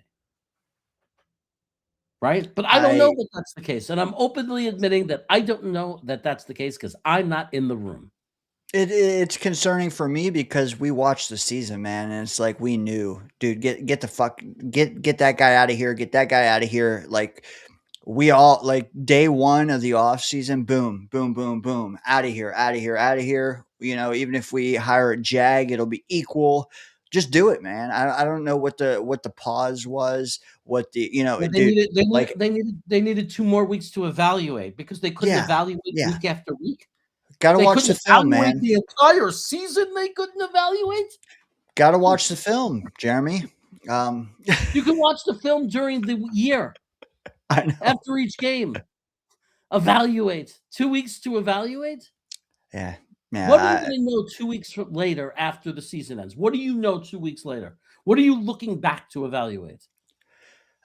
Right? But I don't know that that's the case. And I'm openly admitting that I don't know that that's the case because I'm not in the room. It's concerning for me because we watched the season, man, and it's like we knew, dude, get the fuck get that guy out of here, get that guy out of here. Like we all like day one of the off season, boom, boom, boom, boom, out of here, out of here, out of here. You know, even if we hire a Jag, it'll be equal. Just do it, man. I don't know what the pause was, what the Well, dude like they needed 2 more weeks to evaluate because they couldn't evaluate yeah. week after week. Gotta They watch the couldn't film, evaluate man. the entire season. They couldn't evaluate. Gotta watch the film, Jeremy. You can watch the film during the year I know. after each game. Evaluate 2 weeks to evaluate. Yeah. What are you going to know 2 weeks later after the season ends? What do you know 2 weeks later? What are you looking back to evaluate?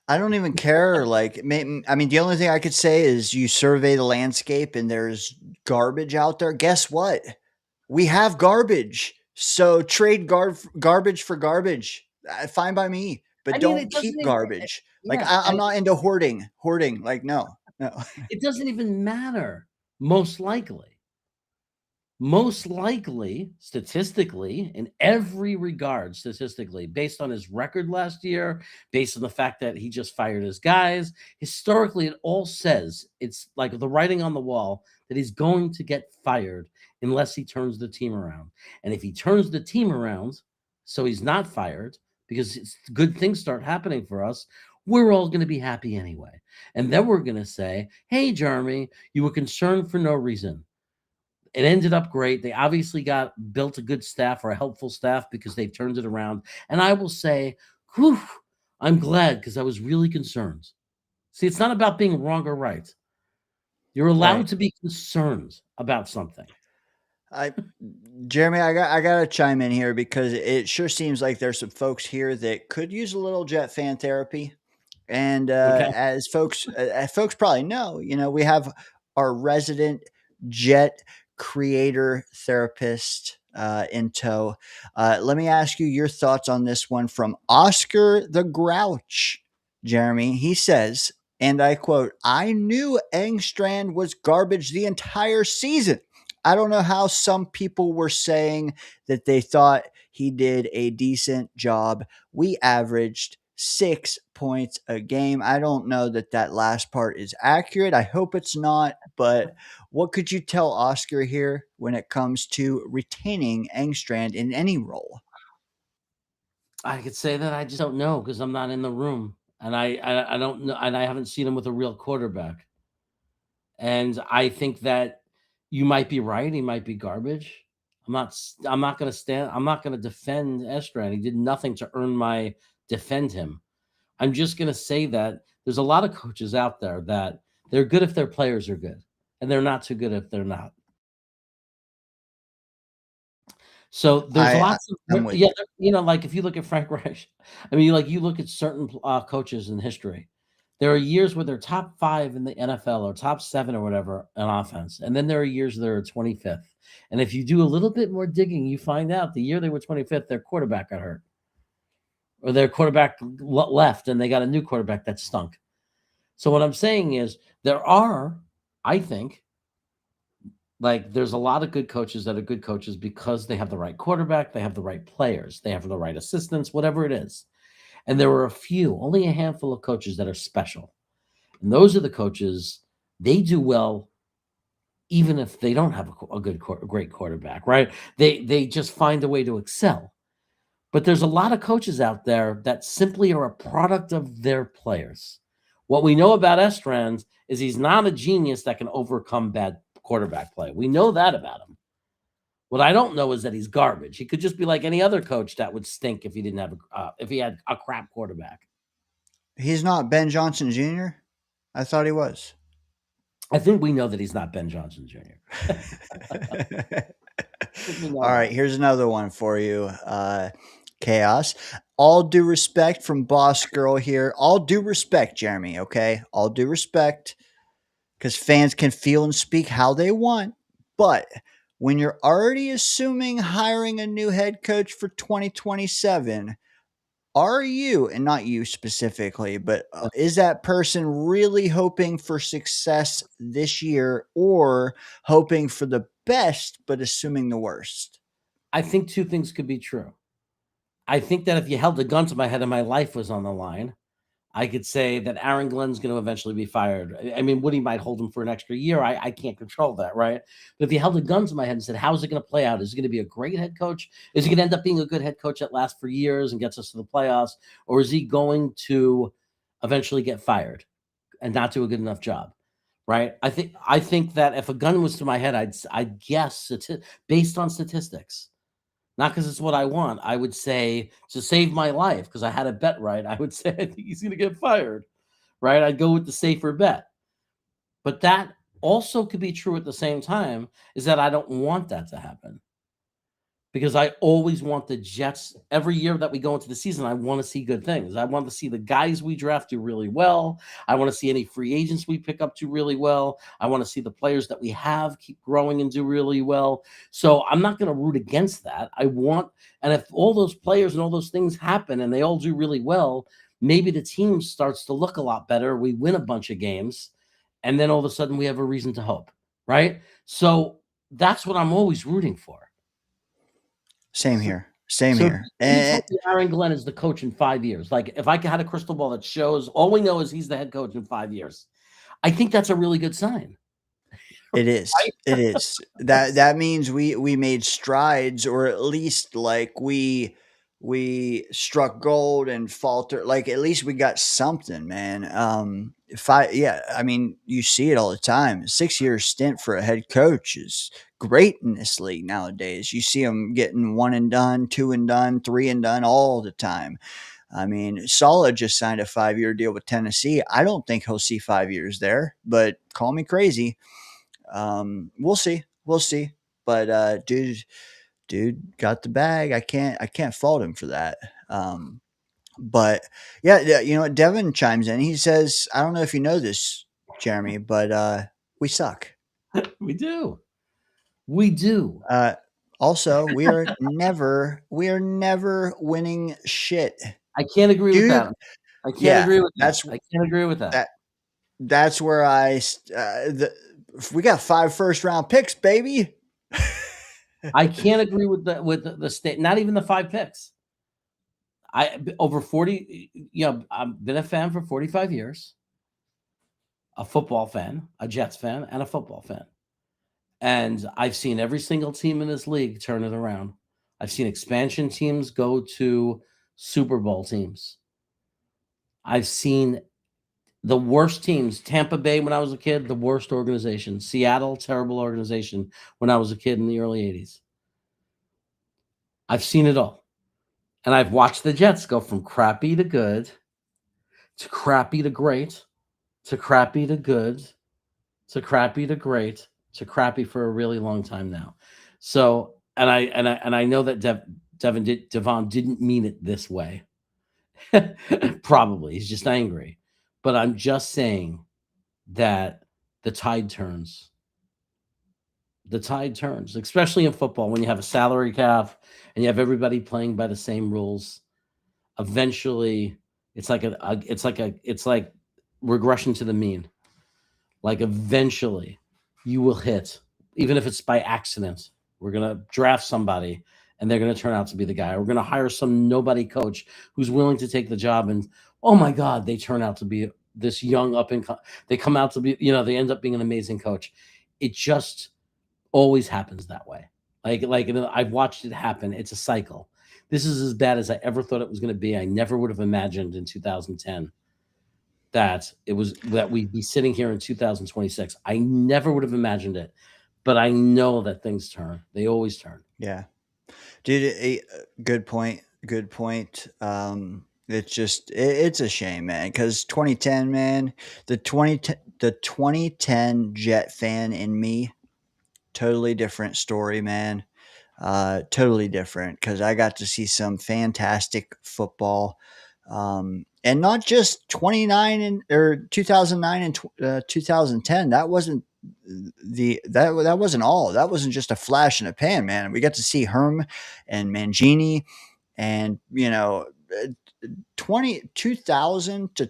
I don't even care. Like, I mean, the only thing I could say is you survey the landscape and there's garbage out there. Guess what? We have garbage. So trade garbage for garbage. Fine by me, but don't keep garbage. Like, I'm not into hoarding. Like, no. It doesn't even matter. Most likely, statistically, in every regard, statistically, based on his record last year, based on the fact that he just fired his guys, historically, it all says, it's like the writing on the wall, that he's going to get fired unless he turns the team around. And if he turns the team around, so he's not fired, because good things start happening for us, we're all going to be happy anyway. And then we're going to say, hey, Jeremy, you were concerned for no reason. It ended up great. They obviously built a good staff or a helpful staff because they've turned it around. And I will say, whew, I'm glad because I was really concerned. See, it's not about being wrong or right. You're allowed to be concerned about something. Jeremy, I gotta chime in here because it sure seems like there's some folks here that could use a little Jet fan therapy. And as folks probably know, we have our resident Jet creator therapist in tow. Let me ask you your thoughts on this one from Oscar the Grouch. Jeremy, he says, and I quote, I knew Engstrand was garbage the entire season. I don't know how some people were saying that they thought he did a decent job. We averaged 6 points a game. I don't know that that last part is accurate. I hope it's not, but what could you tell Oscar here when it comes to retaining Engstrand in any role? I could say that I just don't know because I'm not in the room, and I don't know, and I haven't seen him with a real quarterback. And I think that you might be right. He might be garbage. I'm not going to stand. I'm not going to defend Estran. He did nothing to earn my defend him. I'm just going to say that there's a lot of coaches out there that they're good if their players are good, and they're not too good if they're not. So there's lots I'm of with yeah, you. you know, like if you look at Frank Reich, I mean, like you look at certain coaches in history. There are years where they're top 5 in the NFL or top 7 or whatever on offense, and then there are years they're 25th. And if you do a little bit more digging, you find out the year they were 25th, their quarterback got hurt, or their quarterback left, and they got a new quarterback that stunk. So what I'm saying is there are, I think, like there's a lot of good coaches that are good coaches because they have the right quarterback, they have the right players, they have the right assistants, whatever it is. And there are a few, only a handful of coaches that are special. And those are the coaches, they do well even if they don't have a great quarterback, right? They just find a way to excel. But there's a lot of coaches out there that simply are a product of their players. What we know about Estrand is he's not a genius that can overcome bad quarterback play. We know that about him. What I don't know is that he's garbage. He could just be like any other coach that would stink if he didn't have if he had a crap quarterback. He's not Ben Johnson Jr.? I thought he was. I think we know that he's not Ben Johnson Jr. All right, here's another one for you, Chaos. All due respect from Boss Girl here. All due respect, Jeremy, okay? All due respect, because fans can feel and speak how they want. But when you're already assuming hiring a new head coach for 2027, are you, and not you specifically, but is that person really hoping for success this year or hoping for the best but assuming the worst? I think two things could be true. I think that if you held a gun to my head and my life was on the line, I could say that Aaron Glenn's going to eventually be fired. I mean, Woody might hold him for an extra year. I can't control that, right? But if you held a gun to my head and said, how's it going to play out? Is it going to be a great head coach? Is he going to end up being a good head coach that lasts for years and gets us to the playoffs? Or is he going to eventually get fired and not do a good enough job? Right? I think that if a gun was to my head, I'd guess based on statistics. Not because it's what I want. I would say to save my life, because I had a bet right, I would say I think he's going to get fired, right? I'd go with the safer bet. But that also could be true at the same time, is that I don't want that to happen. Because I always want the Jets, every year that we go into the season, I want to see good things. I want to see the guys we draft do really well. I want to see any free agents we pick up do really well. I want to see the players that we have keep growing and do really well. So I'm not going to root against that. And if all those players and all those things happen and they all do really well, maybe the team starts to look a lot better. We win a bunch of games, and then all of a sudden we have a reason to hope, right? So that's what I'm always rooting for. Same here. Same So here. you told me Aaron Glenn is the coach in 5 years. Like if I had a crystal ball that shows all we know is he's the head coach in 5 years, I think that's a really good sign. It is. It is. That means we made strides, or at least like we struck gold and faltered. Like at least we got something, man. I mean, you see it all the time. 6 year stint for a head coach is great in this league nowadays. You see them getting 1 and done, 2 and done, 3 and done all the time. I mean, Saleh just signed a 5 year deal with Tennessee. I don't think he'll see 5 years there, but call me crazy. We'll see. But dude got the bag. I can't fault him for that. But yeah, you know what? Devin chimes in. He says, I don't know if you know this, Jeremy, but we suck. We do. Also, we are never winning shit. I can't agree with that. I can't agree with that. I can't agree with that. That's where we got 5 first round picks, baby. I can't agree with the state. Not even the 5 picks. Over 40. I've been a fan for 45 years. A football fan, a Jets fan, and a football fan. And I've seen every single team in this league turn it around. I've seen expansion teams go to Super Bowl teams. I've seen the worst teams. Tampa Bay, when I was a kid, the worst organization. Seattle, terrible organization when I was a kid in the early 80s. I've seen it all. And I've watched the Jets go from crappy to good, to crappy to great, to crappy to good, to crappy to great, to crappy for a really long time now. So, and I know that Devon didn't mean it this way. Probably he's just angry, but I'm just saying that the tide turns. The tide turns, especially in football when you have a salary cap and you have everybody playing by the same rules. Eventually, it's like regression to the mean. Like eventually, you will hit, even if it's by accident. We're gonna draft somebody, and they're gonna turn out to be the guy. We're gonna hire some nobody coach who's willing to take the job, and oh my God, they turn out to be this young they come out to be, they end up being an amazing coach. It just always happens that way. I've watched it happen. It's a cycle. This is as bad as I ever thought it was going to be. I never would have imagined in 2010 that we'd be sitting here in 2026. I never would have imagined it, but I know that things turn. They always turn. Yeah, dude. Good point. Good point. It's a shame, man. Because 2010, man, the 2010 Jet fan in me, totally different story, man. Totally different because I got to see some fantastic football, and not just 2009 and 2010. That wasn't that wasn't all. That wasn't just a flash in a pan, man. We got to see Herm and Mangini, and 2000 to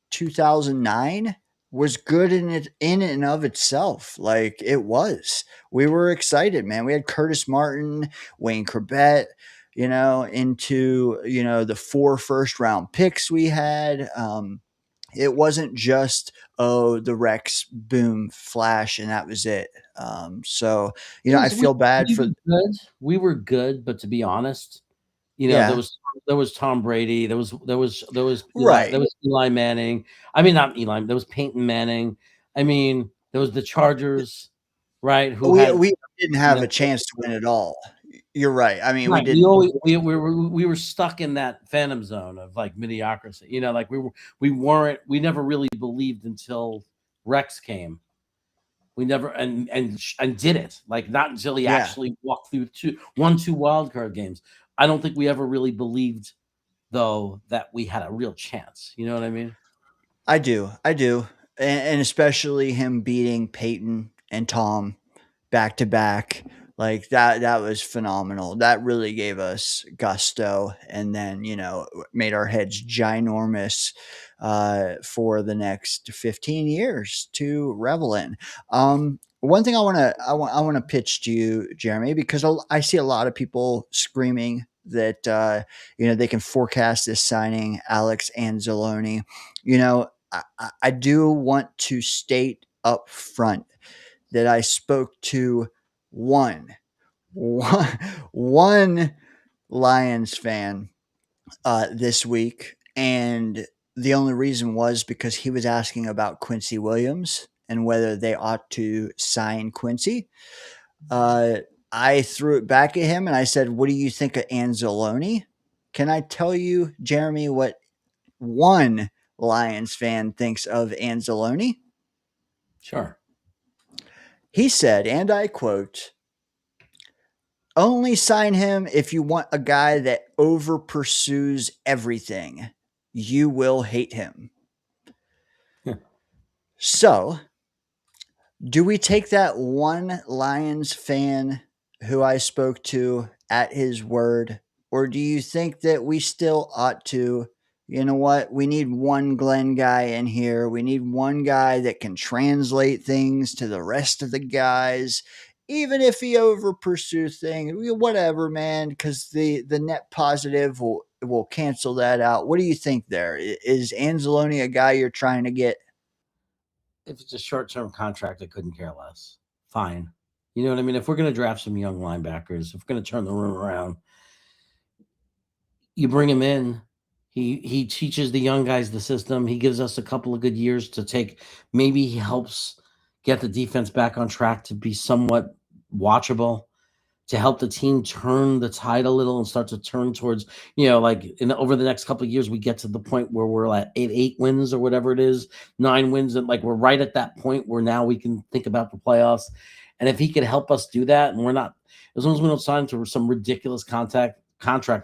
2009 was good in and of itself. Like it was. We were excited, man. We had Curtis Martin, Wayne Corbett, into the 4 first-round picks we had. It wasn't just the Rex boom flash and that was it. So I feel bad for. We were good, but to be honest, Yeah. there was Tom Brady, there was Right. There was Eli Manning. I mean, not Eli. There was Peyton Manning. I mean, there was the Chargers, right? We didn't have a chance to win it all. You're right. I mean, right. we didn't. We were stuck in that phantom zone of like mediocrity. Like we never really believed until Rex came. We never and did it, like not until he actually walked through 2 wildcard games. I don't think we ever really believed, though, that we had a real chance. You know what I mean? I do, and especially him beating Peyton and Tom back to back, like that was phenomenal. That really gave us gusto, and then made our heads ginormous for the next 15 years to revel in. One thing I want to pitch to you, Jeremy, because I see a lot of people screaming that they can forecast this signing, Alex Anzalone. I do want to state up front that I spoke to one Lions fan this week, and the only reason was because he was asking about Quincy Williams and whether they ought to sign Quincy. I threw it back at him and I said, "What do you think of Anzalone?" Can I tell you, Jeremy, what one Lions fan thinks of Anzalone? Sure. He said, and I quote, "Only sign him if you want a guy that over pursues everything. You will hate him." So, do we take that one Lions fan who I spoke to at his word? Or do you think that we still ought to, we need one Glenn guy in here. We need one guy that can translate things to the rest of the guys even if he over pursues things, whatever, man, because the net positive will cancel that out. What do you think there? Is Anzalone a guy you're trying to get? If it's a short-term contract, I couldn't care less. Fine. You know what I mean? If we're going to draft some young linebackers, if we're going to turn the room around, you bring him in. He teaches the young guys the system. He gives us a couple of good years to take. Maybe he helps get the defense back on track to be somewhat watchable, to help the team turn the tide a little and start to turn towards, like over the next couple of years, we get to the point where we're at eight wins or whatever it is, 9 wins. And like, we're right at that point where now we can think about the playoffs. And if he could help us do that, and we're not, as long as we don't sign to some ridiculous contract,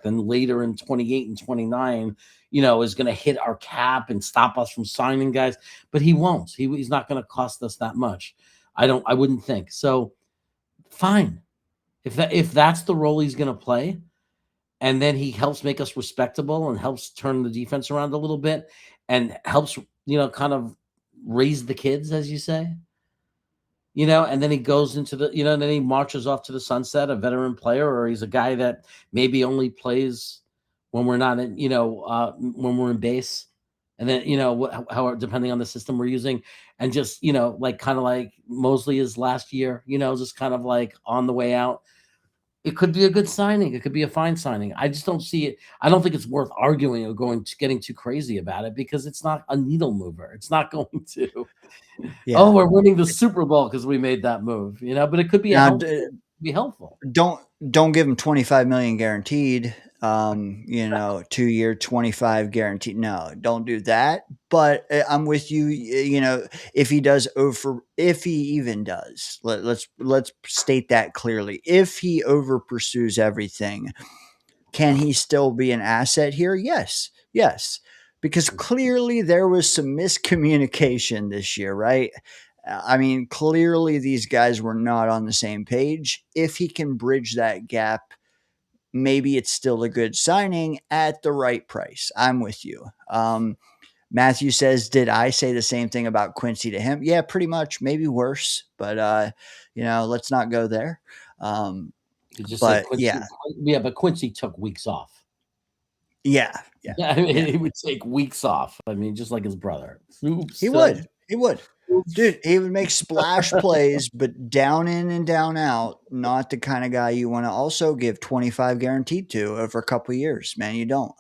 then later in 28 and 29, is going to hit our cap and stop us from signing guys, but he won't. He's not going to cost us that much. I wouldn't think so. Fine. If that's the role he's going to play, and then he helps make us respectable and helps turn the defense around a little bit and helps, kind of raise the kids, as you say, and then he goes into the, and then he marches off to the sunset, a veteran player, or he's a guy that maybe only plays when we're not in, when we're in base. And then, how depending on the system we're using, and just, like kind of like Mosley is last year, just kind of like on the way out. It could be a good signing. It could be a fine signing. I just don't see it. I don't think it's worth arguing or getting too crazy about it, because it's not a needle mover. It's not going to. Yeah. Oh, we're winning the Super Bowl because we made that move, but it could be helpful. Don't give him 25 million guaranteed. 2-year 25 guaranteed. No, don't do that. But I'm with you. If he even does, let's state that clearly. If he over pursues everything, can he still be an asset here? Yes. Because clearly there was some miscommunication this year, right? I mean, clearly these guys were not on the same page. If he can bridge that gap, maybe it's still a good signing at the right price. I'm with you. Matthew says, did I say the same thing about Quincy to him? Yeah, pretty much, maybe worse, but let's not go there. But Quincy took weeks off. Yeah. He would take weeks off. I mean, just like his brother. He would. Dude, he would make splash plays, but down in and down out. Not the kind of guy you want to also give 25 guaranteed to over a couple of years, man. You don't.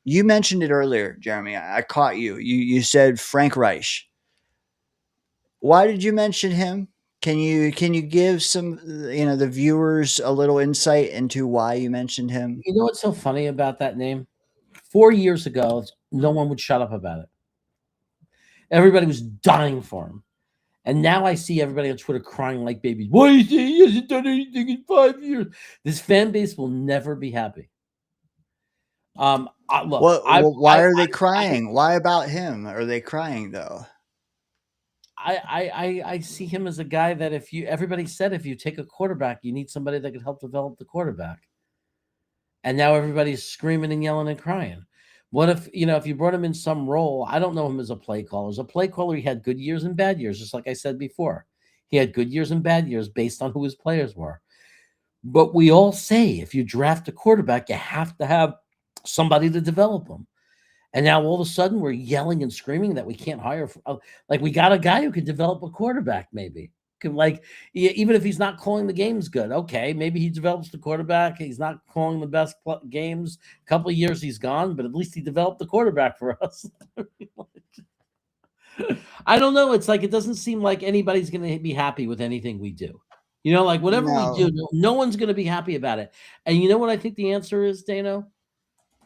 You mentioned it earlier, Jeremy. I caught you. You said Frank Reich. Why did you mention him? Can you give some, the viewers a little insight into why you mentioned him? You know what's so funny about that name? 4 years ago, no one would shut up about it. Everybody was dying for him. And now I see everybody on Twitter crying like babies. Why is he hasn't done anything in 5 years? This fan base will never be happy. Look, why are they crying? Why about him are they crying though? I see him as a guy that everybody said if you take a quarterback, you need somebody that can help develop the quarterback. And now everybody's screaming and yelling and crying. What if, if you brought him in some role? I don't know him as a play caller. As a play caller, he had good years and bad years, just like I said before. He had good years and bad years based on who his players were. But we all say if you draft a quarterback, you have to have somebody to develop him. And now all of a sudden we're yelling and screaming that we can't hire. Like, we got a guy who could develop a quarterback, maybe. Like, even if he's not calling the games good, okay, maybe he develops the quarterback. He's not calling the best games. A couple of years he's gone, but at least he developed the quarterback for us. I don't know. It's like, it doesn't seem like anybody's going to be happy with anything we do. Like whatever we do, no one's going to be happy about it. And you know what I think the answer is, Dano?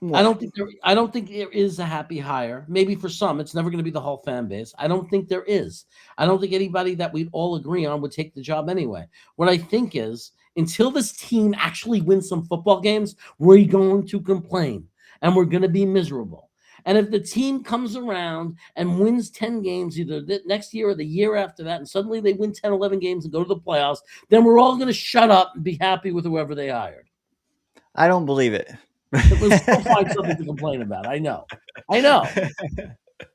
What? I don't think there is a happy hire. Maybe for some, it's never going to be the whole fan base. I don't think there is. I don't think anybody that we all agree on would take the job anyway. What I think is, until this team actually wins some football games, we're going to complain and we're going to be miserable. And if the team comes around and wins 10 games, either next year or the year after that, and suddenly they win 10, 11 games and go to the playoffs, then we're all going to shut up and be happy with whoever they hired. I don't believe it. We'll still find something to complain about. I know. But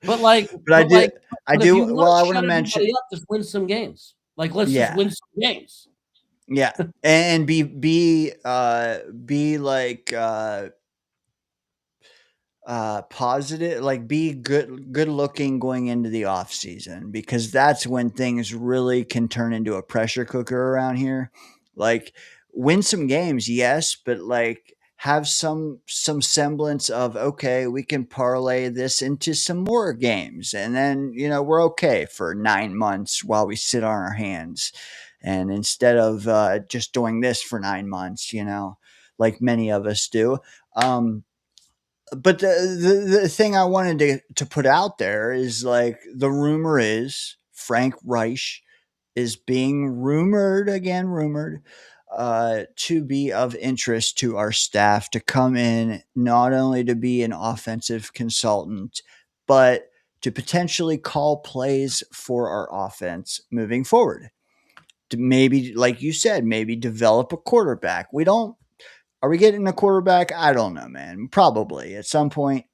I want to mention. Just win some games. Like, let's just Yeah. win some games. Yeah. And be like positive, like be good looking going into the off season, because that's when things really can turn into a pressure cooker around here. Like, win some games, yes, but like have some semblance of, okay, we can parlay this into some more games, and then we're okay for 9 months while we sit on our hands. And instead of just doing this for 9 months, like many of us do. But the thing I wanted to put out there is, like, the rumor is Frank Reich is being rumored to be of interest to our staff, to come in not only to be an offensive consultant, but to potentially call plays for our offense moving forward. To maybe, like you said, maybe develop a quarterback. Are we getting a quarterback? I don't know, man. Probably at some point.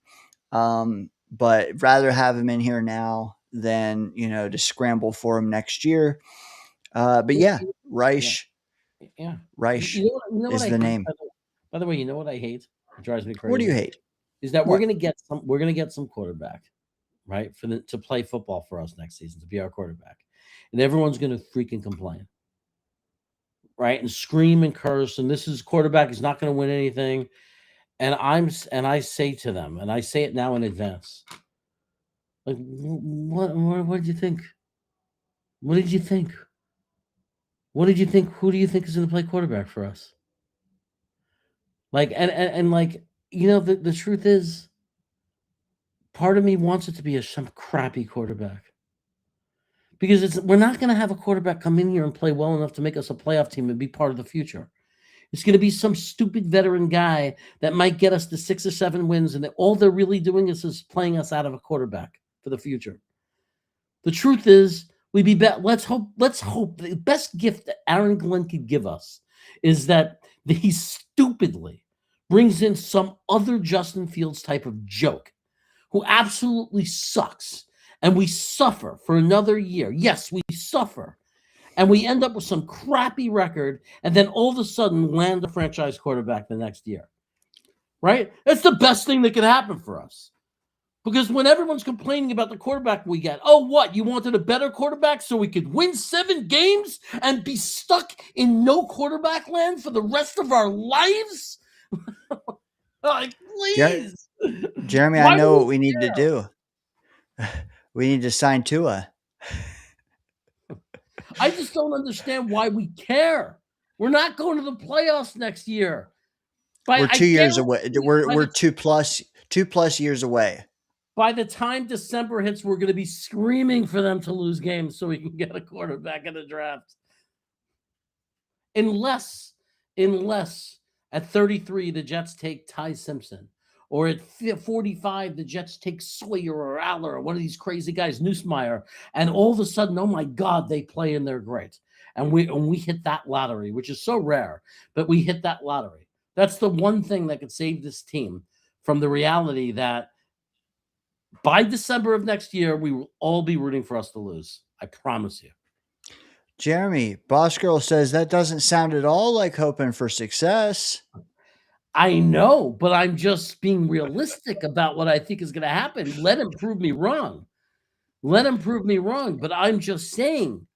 But rather have him in here now than, to scramble for him next year. But yeah, Yeah. Reich, Yeah. Reich You know what is I the hate? name. By the way, you know what I hate? It drives me What do you crazy. hate? Is that What? we're gonna get some quarterback, right? To play football for us next season, to be our quarterback. And everyone's gonna freaking complain. Right? And scream and curse. And this is quarterback is not gonna win anything. And I say to them, and I say it now in advance. Like, what did you think? What did you think? What did you think? Who do you think is gonna play quarterback for us? Like, and like, the truth is, part of me wants it to be some crappy quarterback, because we're not going to have a quarterback come in here and play well enough to make us a playoff team and be part of the future. It's going to be some stupid veteran guy that might get us to 6 or 7 wins, and all they're really doing is playing us out of a quarterback for the future. The truth is, we'd be better. Let's hope the best gift that Aaron Glenn could give us is that he stupidly brings in some other Justin Fields type of joke who absolutely sucks, and we suffer for another year. Yes, we suffer, and we end up with some crappy record, and then all of a sudden land a franchise quarterback the next year. Right? That's the best thing that could happen for us. Because when everyone's complaining about the quarterback we get, oh, what? You wanted a better quarterback so we could win 7 games and be stuck in no quarterback land for the rest of our lives? Like, please. Jeremy, I Why do know we what we need to do. We need to sign Tua. I just don't understand why we care. We're not going to the playoffs next year. We're 2 years away. We're 2+ years away. By the time December hits, we're going to be screaming for them to lose games so we can get a quarterback in the draft. Unless at 33 the Jets take Ty Simpson, or at 45 the Jets take Sawyer or Aller or one of these crazy guys, Neusmeyer, and all of a sudden, oh my God, they play and they're great. And we hit that lottery, which is so rare, but we hit that lottery. That's the one thing that could save this team from the reality that by December of next year, we will all be rooting for us to lose. I promise you. Jeremy, Boss Girl says that doesn't sound at all like hoping for success. I know, but I'm just being realistic about what I think is going to happen. Let him prove me wrong. But I'm just saying,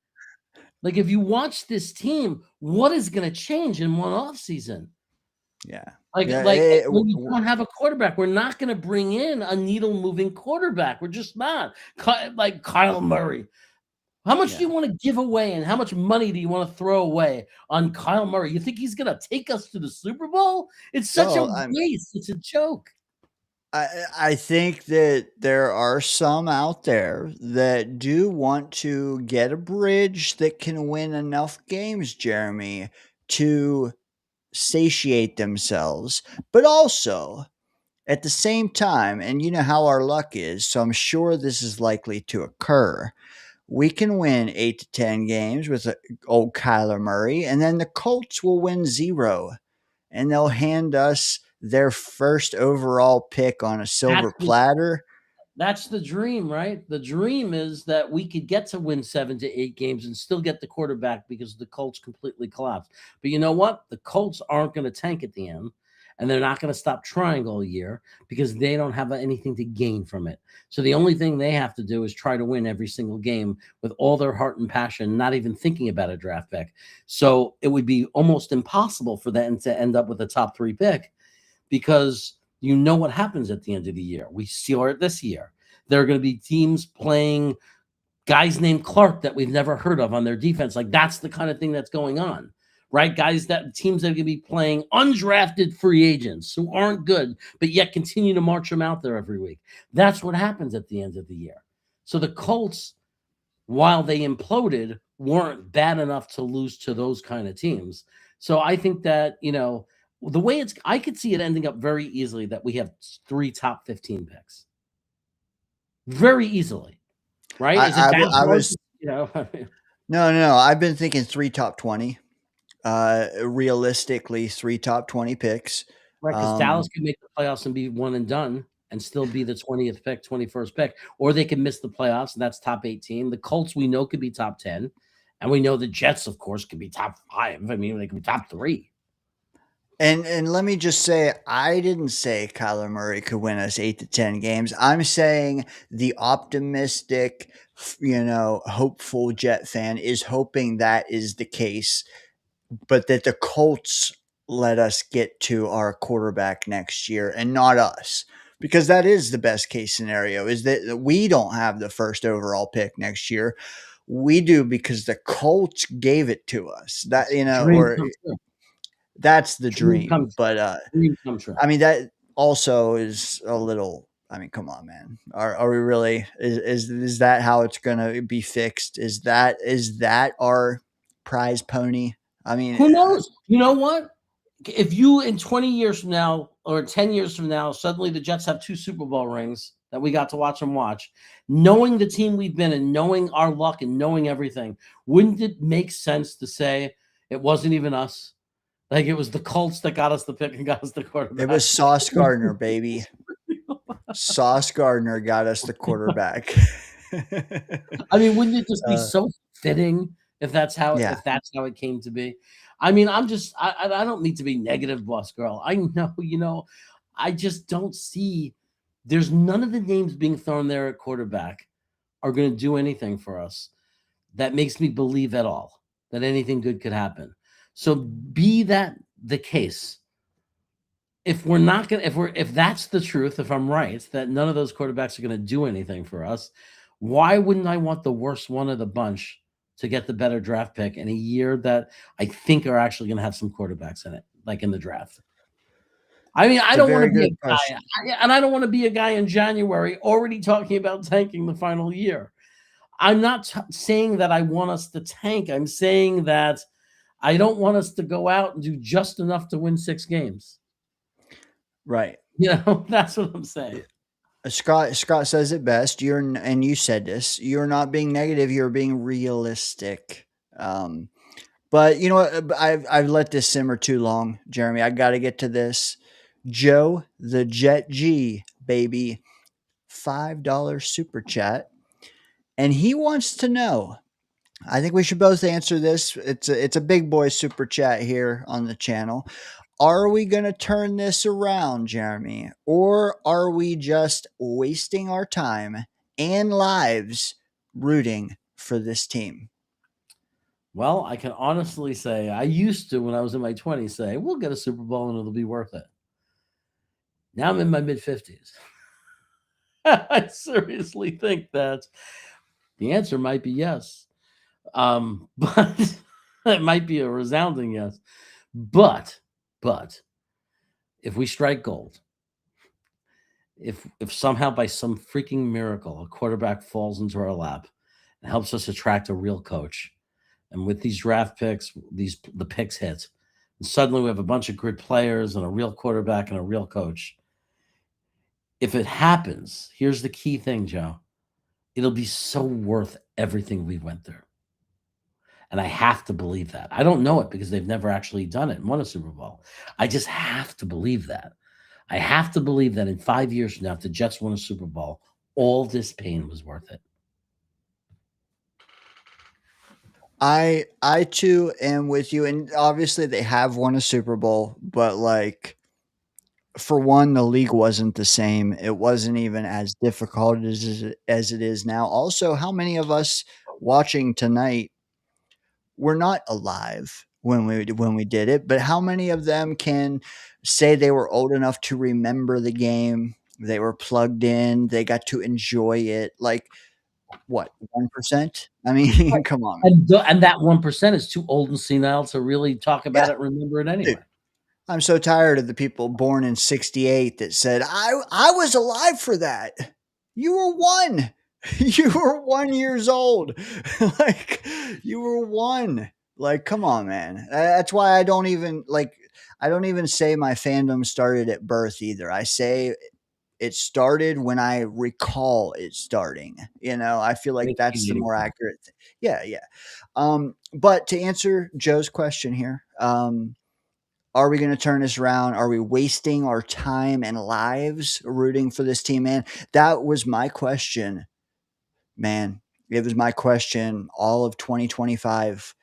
like, if you watch this team, what is going to change in one offseason? Yeah. When you don't have a quarterback, we're not going to bring in a needle-moving quarterback. We're just not. Like Kyle Murray. How much do you want to give away, and how much money do you want to throw away on Kyle Murray? You think he's going to take us to the Super Bowl? It's such a waste. It's a joke. I think that there are some out there that do want to get a bridge that can win enough games, Jeremy, to satiate themselves, but also at the same time, and you know how our luck is, so I'm sure this is likely to occur. We can win 8 to 10 games with old Kyler Murray, and then the Colts will win 0, and they'll hand us their first overall pick on a silver platter. That's the dream, right? The dream is that we could get to win 7 to 8 games and still get the quarterback because the Colts completely collapsed. But you know what? The Colts aren't going to tank at the end, and they're not going to stop trying all year because they don't have anything to gain from it. So the only thing they have to do is try to win every single game with all their heart and passion, not even thinking about a draft pick. So it would be almost impossible for them to end up with a top 3 pick because you know what happens at the end of the year. We saw it this year. There are going to be teams playing guys named Clark that we've never heard of on their defense. Like that's the kind of thing that's going on, right? Guys that teams that are going to be playing undrafted free agents who aren't good, but yet continue to march them out there every week. That's what happens at the end of the year. So the Colts, while they imploded, weren't bad enough to lose to those kind of teams. So I think that, the way I could see it ending up very easily that we have 3 top 15 picks. Very easily, right? Is it I was, no. I've been thinking 3 top 20. Realistically, 3 top 20 picks. Right, because Dallas can make the playoffs and be one and done and still be the 20th pick, 21st pick, or they can miss the playoffs, and that's top 18. The Colts we know could be top 10, and we know the Jets, of course, could be top 5. I mean, they could be top 3. And let me just say, I didn't say Kyler Murray could win us 8 to 10 games. I'm saying the optimistic, hopeful Jet fan is hoping that is the case, but that the Colts let us get to our quarterback next year and not us. Because that is the best case scenario, is that we don't have the first overall pick next year. We do because the Colts gave it to us. That, that's the dream. But dream come true. I mean, that also is a little. I mean, come on, man. Are we really? Is that how it's going to be fixed? Is that our prize pony? I mean, who knows? You know what? If you in 20 years from now or 10 years from now, suddenly the Jets have 2 Super Bowl rings that we got to watch, knowing the team we've been and knowing our luck and knowing everything, wouldn't it make sense to say it wasn't even us? Like it was the Colts that got us the pick and got us the quarterback. It was Sauce Gardner, baby. Sauce Gardner got us the quarterback. I mean, wouldn't it just be so fitting if that's how it came to be? I mean, I don't mean to be negative, boss girl. I know, I just don't see. There's none of the names being thrown there at quarterback are going to do anything for us that makes me believe at all that anything good could happen. So be that the case. If that's the truth, if I'm right, that none of those quarterbacks are going to do anything for us, why wouldn't I want the worst one of the bunch to get the better draft pick in a year that I think are actually going to have some quarterbacks in it, like in the draft? I mean, I don't want to be a guy, and I don't want to be a guy in January already talking about tanking the final year. I'm not saying that I want us to tank. I'm saying that I don't want us to go out and do just enough to win 6 games. Right. That's what I'm saying. Scott says it best. And you said this, you're not being negative, you're being realistic. But you know what? I've let this simmer too long, Jeremy. I got to get to this. Joe, the Jet G, baby, $5 super chat. And he wants to know, I think we should both answer this. It's a big boy super chat here on the channel. Are we going to turn this around, Jeremy? Or are we just wasting our time and lives rooting for this team? Well, I can honestly say I used to, when I was in my 20s, say, we'll get a Super Bowl and it'll be worth it. Now I'm in my mid-50s. I seriously think that the answer might be yes. But it might be a resounding yes. But if we strike gold, if somehow by some freaking miracle a quarterback falls into our lap and helps us attract a real coach, and with these draft picks, the picks hit, and suddenly we have a bunch of good players and a real quarterback and a real coach. If it happens, here's the key thing, Joe. It'll be so worth everything we went through. And I have to believe that. I don't know it because they've never actually done it and won a Super Bowl. I just have to believe that. I have to believe that in 5 years from now, if the Jets win a Super Bowl, all this pain was worth it. I too am with you, and obviously they have won a Super Bowl, but like for one, the league wasn't the same. It wasn't even as difficult as it is now. Also, how many of us watching tonight were not alive when we did it? But how many of them can say they were old enough to remember the game? They were plugged in. They got to enjoy it. Like what, 1%? I mean, come on, man. And that 1% is too old and senile to really talk Yeah, about it, remember it anyway. dude. I'm so tired of the people born in '68 that said, I was alive for that. You were one. You were 1 years old. Like, you were one. Like, come on, man. That's why I don't even say my fandom started at birth either. I say it started when I recall it starting. I feel like that's the more 1984. accurate thing. Yeah, yeah. But to answer Joe's question here, are we going to turn this around? Are we wasting our time and lives rooting for this team, man? That was my question, man. It was my question all of 2025.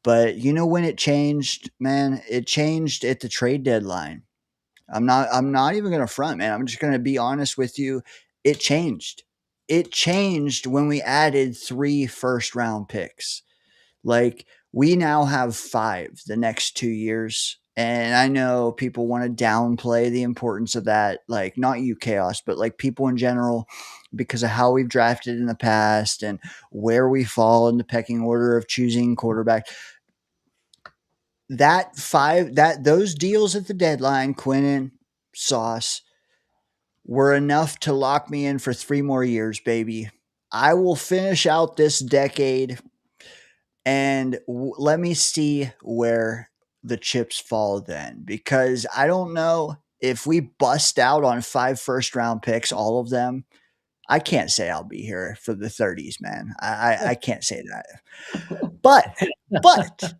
But you know when it changed, man? It changed at the trade deadline. I'm not even going to front, man. I'm just going to be honest with you. It changed. It changed when we added 3 first-round picks. Like, we now have 5 the next 2 years. And I know people want to downplay the importance of that, like not you, Chaos, but like people in general, because of how we've drafted in the past and where we fall in the pecking order of choosing quarterback. Those deals at the deadline, Quinnen, Sauce, were enough to lock me in for 3 more years, baby. I will finish out this decade and let me see where the chips fall then, because I don't know if we bust out on 5 first-round picks, all of them. I can't say I'll be here for the 30s, man. I can't say that. But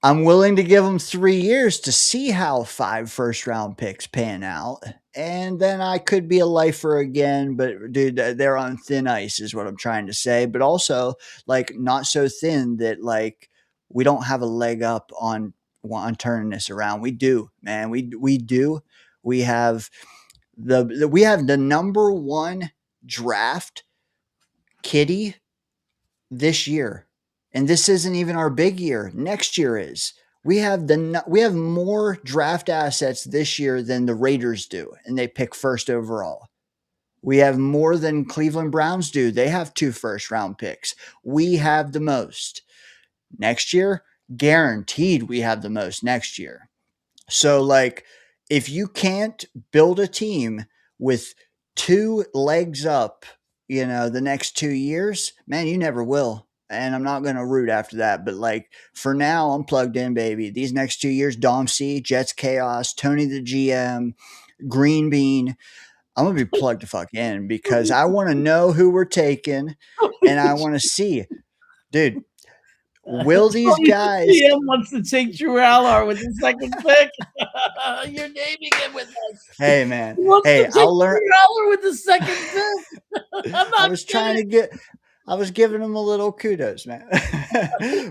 I'm willing to give them 3 years to see how 5 first-round picks pan out, and then I could be a lifer again. But dude, they're on thin ice, is what I'm trying to say. But also, like, not so thin that like we don't have a leg up on turning this around. We do, man. We do. We have we have the number 1 draft kitty this year. And this isn't even our big year. Next year is. We have more draft assets this year than the Raiders do, and they pick first overall. We have more than Cleveland Browns do. They have 2 first-round picks. We have the most. Next year, guaranteed we have the most next year. So, like, if you can't build a team with 2 legs up, the next 2 years, man, you never will. And I'm not going to root after that. But, like, for now, I'm plugged in, baby. These next 2 years, Dom C, Jets Chaos, Tony the GM, Green Bean, I'm going to be plugged the fuck in because I want to know who we're taking and I want to see. Dude, will these Tony guys the GM wants to take Drew Aller with the second pick. You're naming him with us. Hey, man. He wants Hey, to take I'll learn. Drew Aller with the second pick. I'm I not was kidding. trying to get I was giving him a little kudos, man.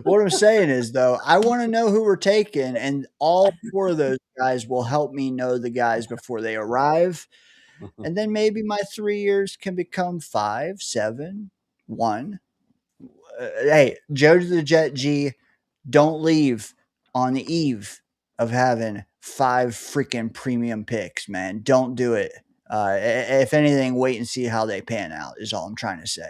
What I'm saying is, though, I want to know who we're taking, and all 4 of those guys will help me know the guys before they arrive. And then maybe my 3 years can become 5, 7, 1. Hey, Joe to the Jet G, don't leave on the eve of having 5 freaking premium picks, man. Don't do it. If anything, wait and see how they pan out is all I'm trying to say.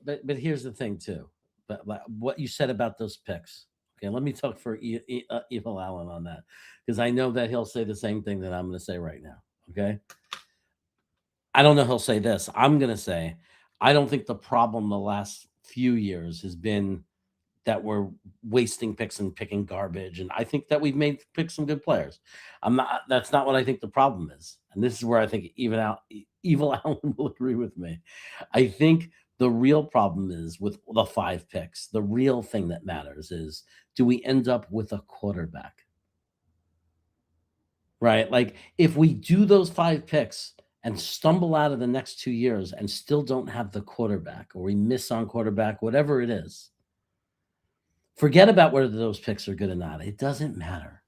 But here's the thing too. But what you said about those picks. Okay, let me talk for Evil Allen on that, because I know that he'll say the same thing that I'm going to say right now. Okay, I don't know he'll say this. I'm going to say I don't think the problem the last few years has been that we're wasting picks and picking garbage, and I think that we've picked some good players. That's not what I think the problem is, and this is where I think Evil Allen will agree with me. I think the real problem is with the 5 picks. The real thing that matters is, do we end up with a quarterback? Right? Like, if we do those 5 picks and stumble out of the next 2 years and still don't have the quarterback, or we miss on quarterback, whatever it is, forget about whether those picks are good or not. It doesn't matter.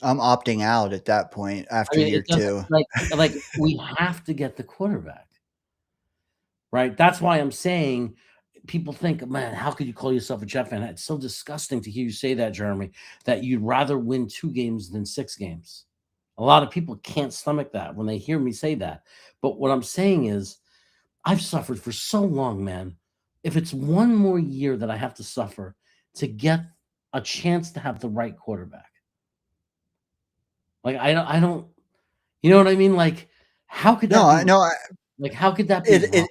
I'm opting out at that point I after mean, year it doesn't, 2. like we have to get the quarterback, right? That's why I'm saying people think, man, how could you call yourself a Jet fan? It's so disgusting to hear you say that, Jeremy, that you'd rather win 2 games than 6 games. A lot of people can't stomach that when they hear me say that. But what I'm saying is, I've suffered for so long, man. If it's one more year that I have to suffer to get a chance to have the right quarterback, like I don't, you know what I mean? Like, how could that be? No, Like, how could that be wrong? it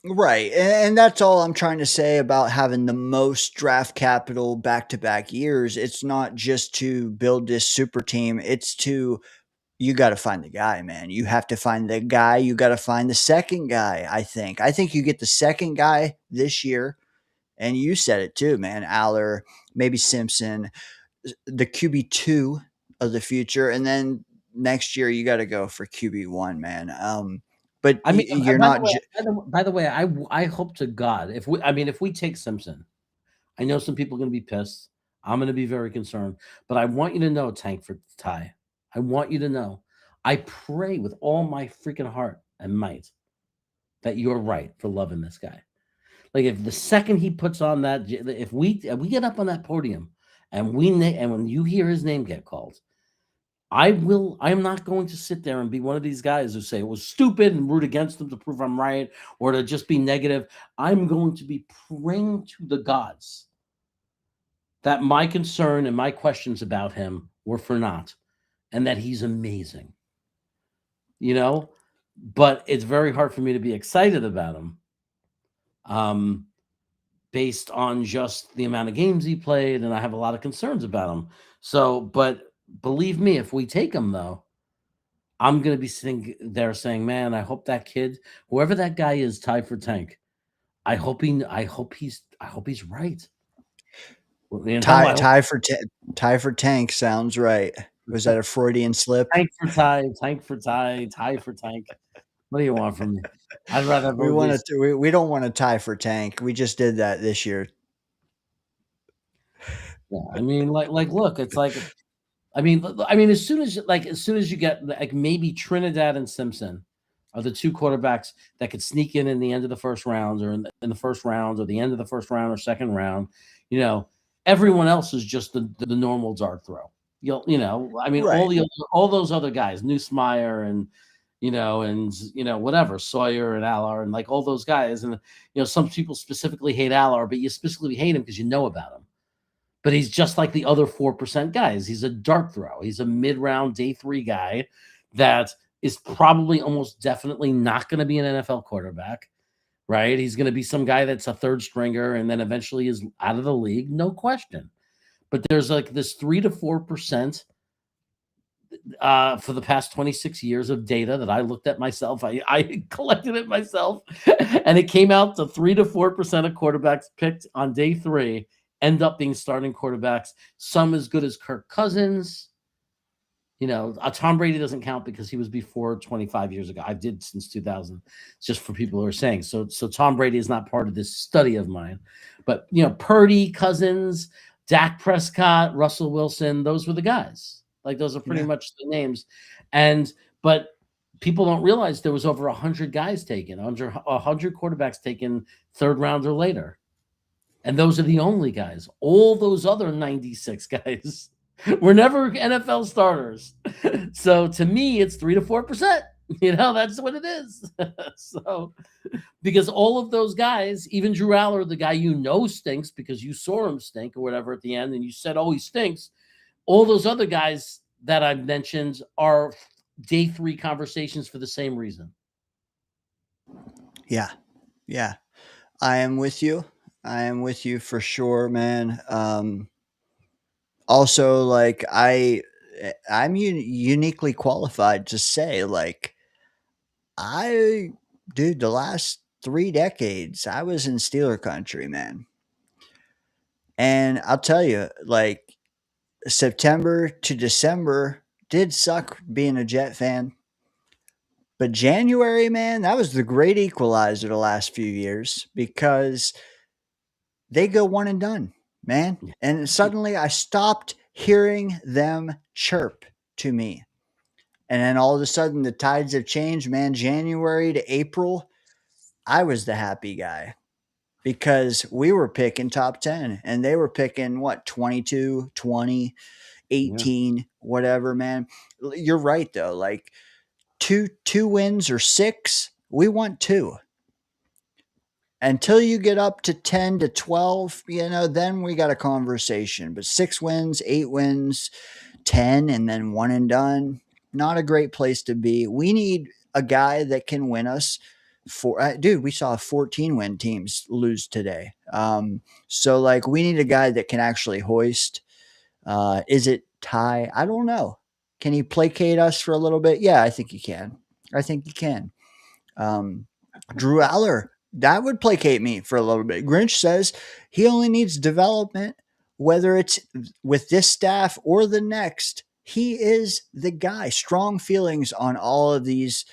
right, and that's all I'm trying to say about having the most draft capital back-to-back years. It's not just to build this super team, it's to you gotta find the guy, man. You have to find the guy, you gotta find the second guy, I think. I think you get the second guy this year, and you said it too, man, Aller, maybe Simpson, the QB2 of the future, and then next year you gotta go for QB1, man. But I mean, you're by the not way, j I hope to God, if we take Simpson, I know some people are going to be pissed. I'm going to be very concerned, but I want you to know, Tank for Ty, I want you to know, I pray with all my freaking heart and might that you're right for loving this guy. Like, if the second he puts on that, if we get up on that podium and and when you hear his name get called, I am not going to sit there and be one of these guys who say it was stupid and root against them to prove I'm right, or to just be negative. I'm going to be praying to the gods that my concern and my questions about him were for naught, and that he's amazing. You know, but it's very hard for me to be excited about him, um, based on just the amount of games he played, and I have a lot of concerns about him. So, but believe me, if we take him though, I'm gonna be sitting there saying, "Man, I hope that kid, whoever that guy is, tied for Tank. I hope he's right." You know, tie I hope tie for ta tie for tank sounds right. Was that a Freudian slip? Tank for tie, Tank for tie, tie for Tank. What do you want from me? I'd rather We everyone be. wanna we don't wanna tie for tank. We just did that this year. Yeah, I mean, look, it's like, as soon as you get like maybe Trinidad and Simpson are the 2 quarterbacks that could sneak in the end of the first round, or in the first round, or the end of the first round or second round. You know, everyone else is just the normal dart throw. I mean, Right. all those other guys, Newsmeyer and whatever, Sawyer and Allard, and like all those guys, and some people specifically hate Allard, but you specifically hate him because you know about him. But he's just like the other 4% guys. He's a dart throw. He's a mid-round day 3 guy that is probably almost definitely not going to be an NFL quarterback, right? He's going to be some guy that's a third stringer and then eventually is out of the league, no question. But there's like this 3 to 4% for the past 26 years of data that I looked at myself. I collected it myself, and it came out to 3 to 4% of quarterbacks picked on day 3 end up being starting quarterbacks. Some as good as Kirk Cousins. Tom Brady doesn't count because he was before 25 years ago. I did since 2000, just for people who are saying. So Tom Brady is not part of this study of mine. But, Purdy, Cousins, Dak Prescott, Russell Wilson, those were the guys. Like, those are pretty much the names. But people don't realize there was over 100 guys taken, 100 quarterbacks taken third round or later. And those are the only guys. All those other 96 guys were never NFL starters. So to me, it's 3 to 4%. That's what it is. So, because all of those guys, even Drew Aller, the guy stinks because you saw him stink or whatever at the end, and you said, "Oh, he stinks." All those other guys that I've mentioned are day 3 conversations for the same reason. Yeah. Yeah. I am with you. I am with you for sure, man. Also, like I'm uniquely qualified to say, like, dude, the last 3 decades, I was in Steeler country, man. And I'll tell you, like, September to December did suck being a Jet fan. But January, man, that was the great equalizer the last few years because they go one and done, man. And suddenly I stopped hearing them chirp to me. And then all of a sudden the tides have changed, man. January to April, I was the happy guy because we were picking top 10 and they were picking what, 22, 20, Yeah. 18, whatever, man. You're right though. Like two wins or six, we want two. Until you get up to 10 to 12, then we got a conversation. But 6 wins, 8 wins, 10, and then one and done, not a great place to be. We need a guy that can win us. Dude, we saw 14 win teams lose today. So, like, we need a guy that can actually hoist. Is it Ty? I don't know. Can he placate us for a little bit? Yeah, I think he can. Drew Aller, that would placate me for a little bit. Grinch says he only needs development, whether it's with this staff or the next. He is the guy. Strong feelings on all of these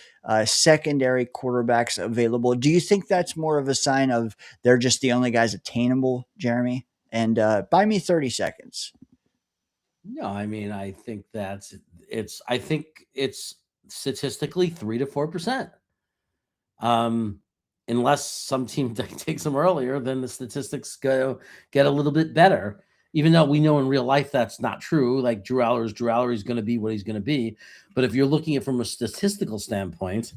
secondary quarterbacks available. Do you think that's more of a sign of they're just the only guys attainable, Jeremy? And buy me 30 seconds. No, I mean, I think it's statistically 3 to 4%. Unless some team takes them earlier, then the statistics get a little bit better. Even though we know in real life that's not true. Like Drew Aller is going to be what he's going to be. But if you're looking at it from a statistical standpoint,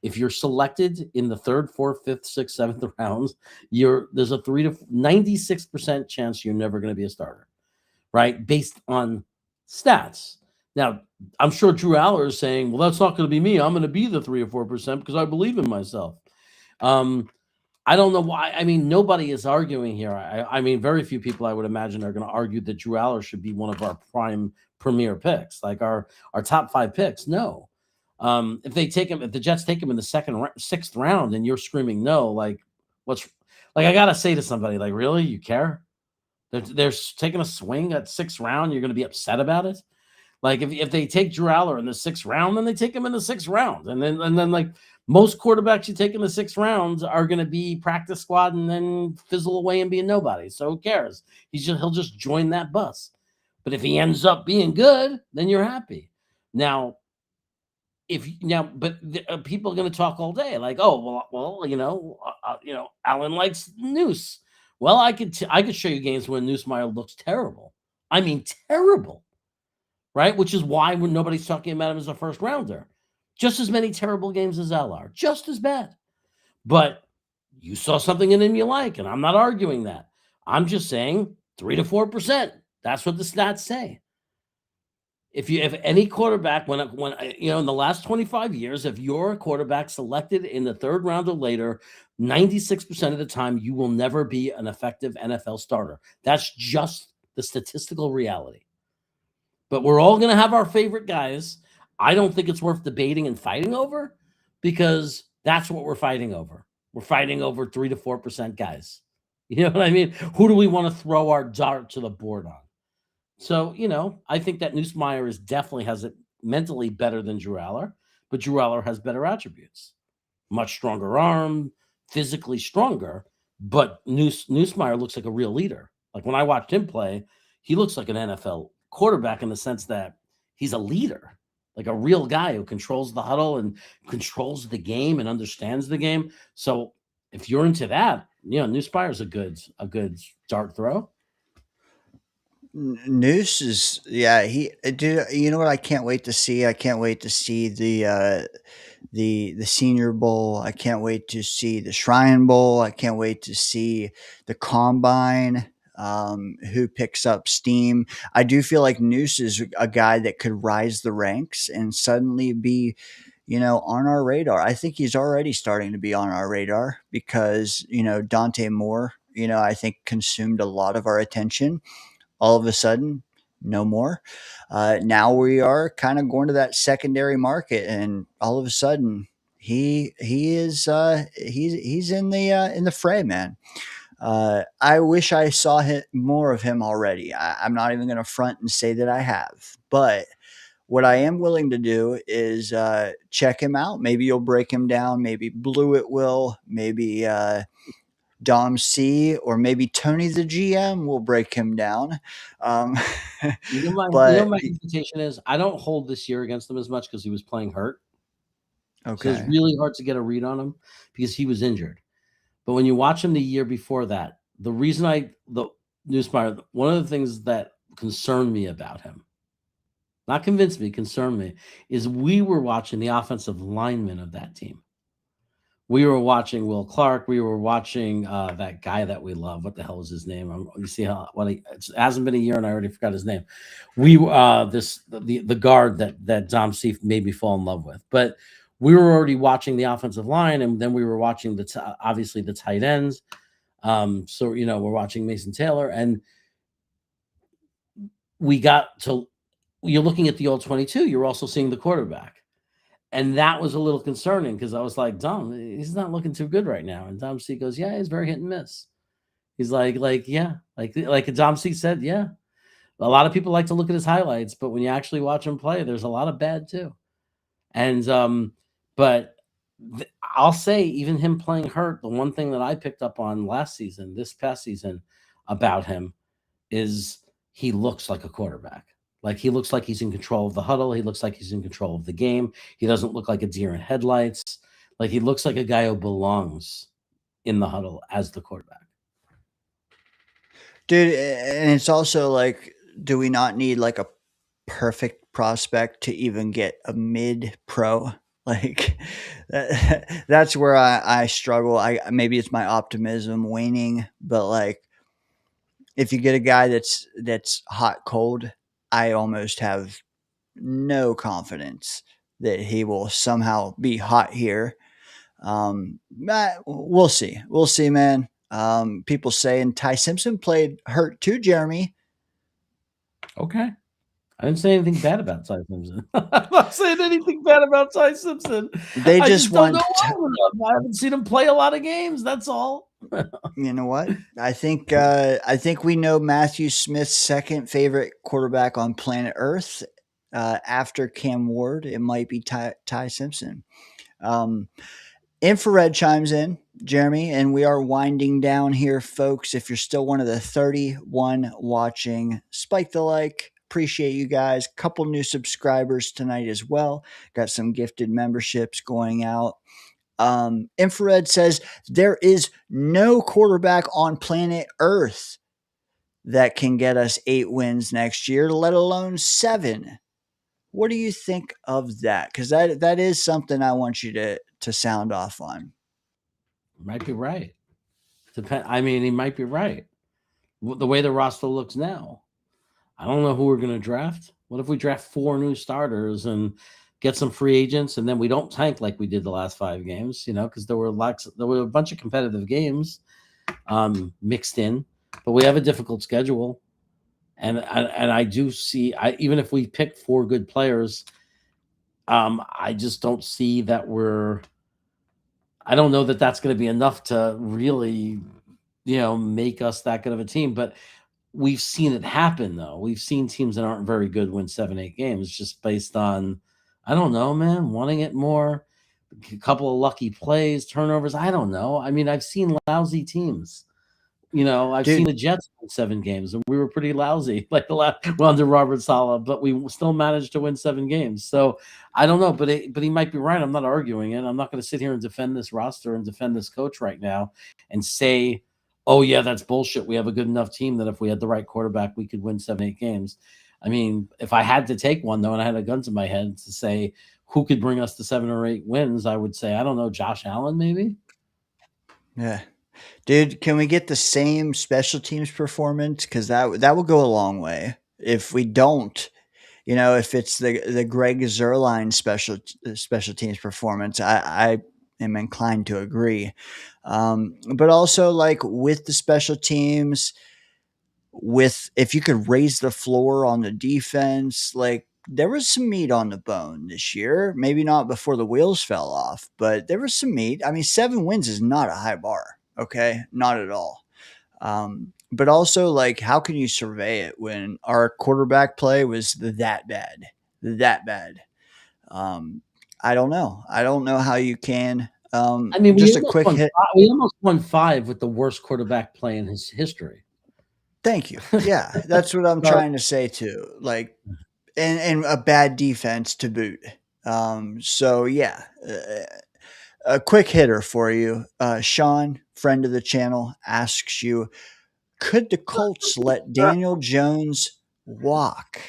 if you're selected in the 3rd, 4th, 5th, 6th, 7th rounds, there's a 96% chance you're never going to be a starter, right? Based on stats. Now, I'm sure Drew Aller is saying, well, that's not going to be me. I'm going to be the 3 or 4% because I believe in myself. I don't know why. I mean, nobody is arguing here. I mean, very few people I would imagine are going to argue that Drew Aller should be one of our premier picks, like our top 5 picks. No. If the Jets take him in the 6th round and you're screaming no, like I got to say to somebody, like, really, you care? They're taking a swing at 6th round. You're going to be upset about it. Like if they take Drew Aller in the 6th round, then they take him in the 6th round. And then like most quarterbacks you take in the 6th round are going to be practice squad and then fizzle away and be a nobody. So who cares? He'll just join that bus. But if he ends up being good, then you're happy. Now, people are going to talk all day like, oh, well, Alan likes Noose. Well, I could show you games when Noosemeyer looks terrible. I mean, terrible. Right? Which is why when nobody's talking about him as a 1st rounder. Just as many terrible games as LR. Just as bad. But you saw something in him you like, and I'm not arguing that. I'm just saying 3 to 4%. That's what the stats say. If any quarterback, when in the last 25 years, if you're a quarterback selected in the 3rd round or later, 96% of the time, you will never be an effective NFL starter. That's just the statistical reality. But we're all going to have our favorite guys. I don't think it's worth debating and fighting over because that's what we're fighting over. We're fighting over 3 to 4% guys. You know what I mean? Who do we want to throw our dart to the board on? So, I think that Noosemeyer definitely has it mentally better than Drew Aller, but Drew Aller has better attributes. Much stronger arm, physically stronger, but Noosemeyer looks like a real leader. Like when I watched him play, he looks like an NFL quarterback in the sense that he's a leader, like a real guy who controls the huddle and controls the game and understands the game. So if you're into that, Noosmeyer's a good dart throw. Noose is, yeah, you know what I can't wait to see? I can't wait to see the Senior Bowl. I can't wait to see the Shrine Bowl. I can't wait to see the Combine. Who picks up steam. I do feel like Noose is a guy that could rise the ranks and suddenly be, on our radar. I think he's already starting to be on our radar because, Dante Moore, I think consumed a lot of our attention. All of a sudden, no more. Now we are kind of going to that secondary market, and all of a sudden, he's in the fray, man. I wish I saw more of him already. I'm not even going to front and say that I have, but What I am willing to do is check him out. Maybe you'll break him down. Maybe Blue it will. Maybe Dom C or maybe Tony the GM will break him down. Um, but my hesitation is I don't hold this year against him as much because he was playing hurt. So it's okay, really hard to get a read on him because he was injured. But when you watch him the year before that, the reason the Newsmeyer, one of the things that concerned me about him, not convinced me, concerned me, is we were watching the offensive linemen of that team. We were watching Will Clark. We were watching that guy that we love. What the hell is his name? You see how it hasn't been a year and I already forgot his name. We the guard that Dom C made me fall in love with. But we were already watching the offensive line, and then we were watching obviously the tight ends. So we're watching Mason Taylor, and we got to. You're looking at the all 22. You're also seeing the quarterback. And that was a little concerning because I was like, Dom, he's not looking too good right now. And Dom C goes, yeah, he's very hit and miss. He's like, yeah, like Dom C said, yeah. A lot of people like to look at his highlights, but when you actually watch him play, there's a lot of bad too. And but I'll say, even him playing hurt, the one thing that I picked up on this past season, about him is he looks like a quarterback. Like he looks like he's in control of the huddle. He looks like he's in control of the game. He doesn't look like a deer in headlights. Like he looks like a guy who belongs in the huddle as the quarterback. dude, and it's also like, do we not need like a perfect prospect to even get a mid pro? Like that's where I struggle. Maybe it's my optimism waning, but like if you get a guy that's hot cold, I almost have no confidence that he will somehow be hot here. But we'll see. We'll see, man. People saying Ty Simpson played hurt too, Jeremy. Okay. I didn't say anything bad about Ty Simpson. I'm not saying anything bad about Ty Simpson. They I just don't know want well enough. I haven't seen him play a lot of games. That's all. you know what? I think we know Matthew Smith's second favorite quarterback on planet Earth after Cam Ward. It might be Ty Simpson. Infrared chimes in, Jeremy, and we are winding down here, folks. If you're still one of the 31 watching, spike the like. Appreciate you guys. Couple new subscribers tonight as well. Got some gifted memberships going out. Infrared says there is no quarterback on planet Earth that can get us 8 wins next year, let alone 7. What do you think of that? Because that is something I want you to sound off on. Might be right. I mean, he might be right. The way the roster looks now, I don't know who we're going to draft. What if we draft 4 new starters and get some free agents, and then we don't tank like we did the last 5 games? Because there were a bunch of competitive games mixed in, but we have a difficult schedule, and I do see. Even if we pick 4 good players, I just don't see that I don't know that that's going to be enough to really, make us that good of a team. But we've seen it happen, though. We've seen teams that aren't very good win 7, 8 games just based on, I don't know, man, wanting it more, a couple of lucky plays, turnovers. I don't know. I mean, I've seen lousy teams. I've seen the Jets win 7 games, and we were pretty lousy, like under Robert Saleh, but we still managed to win 7 games. So I don't know, but he might be right. I'm not arguing it. I'm not going to sit here and defend this roster and defend this coach right now and say, oh yeah, that's bullshit. We have a good enough team that if we had the right quarterback, we could win 7, 8 games. I mean, if I had to take one though, and I had a gun to my head to say who could bring us to 7 or 8 wins, I would say, I don't know, Josh Allen maybe. Yeah. Dude, can we get the same special teams performance? Because that will go a long way. If we don't, if it's the Greg Zerline special teams performance, I am inclined to agree. But also, like with the special teams, if you could raise the floor on the defense, like there was some meat on the bone this year. Maybe not before the wheels fell off, but there was some meat. I mean, 7 wins is not a high bar. Okay, not at all. But also, like, how can you survey it when our quarterback play was that bad? that bad. I don't know. I don't know how you can. I mean, Just a quick hit. We almost won 5 with the worst quarterback play in his history. Thank you. Yeah, that's what I'm So, trying to say too. Like, and a bad defense to boot. So yeah, a quick hitter for you. Sean, friend of the channel, asks you, could the Colts let Daniel Jones walk?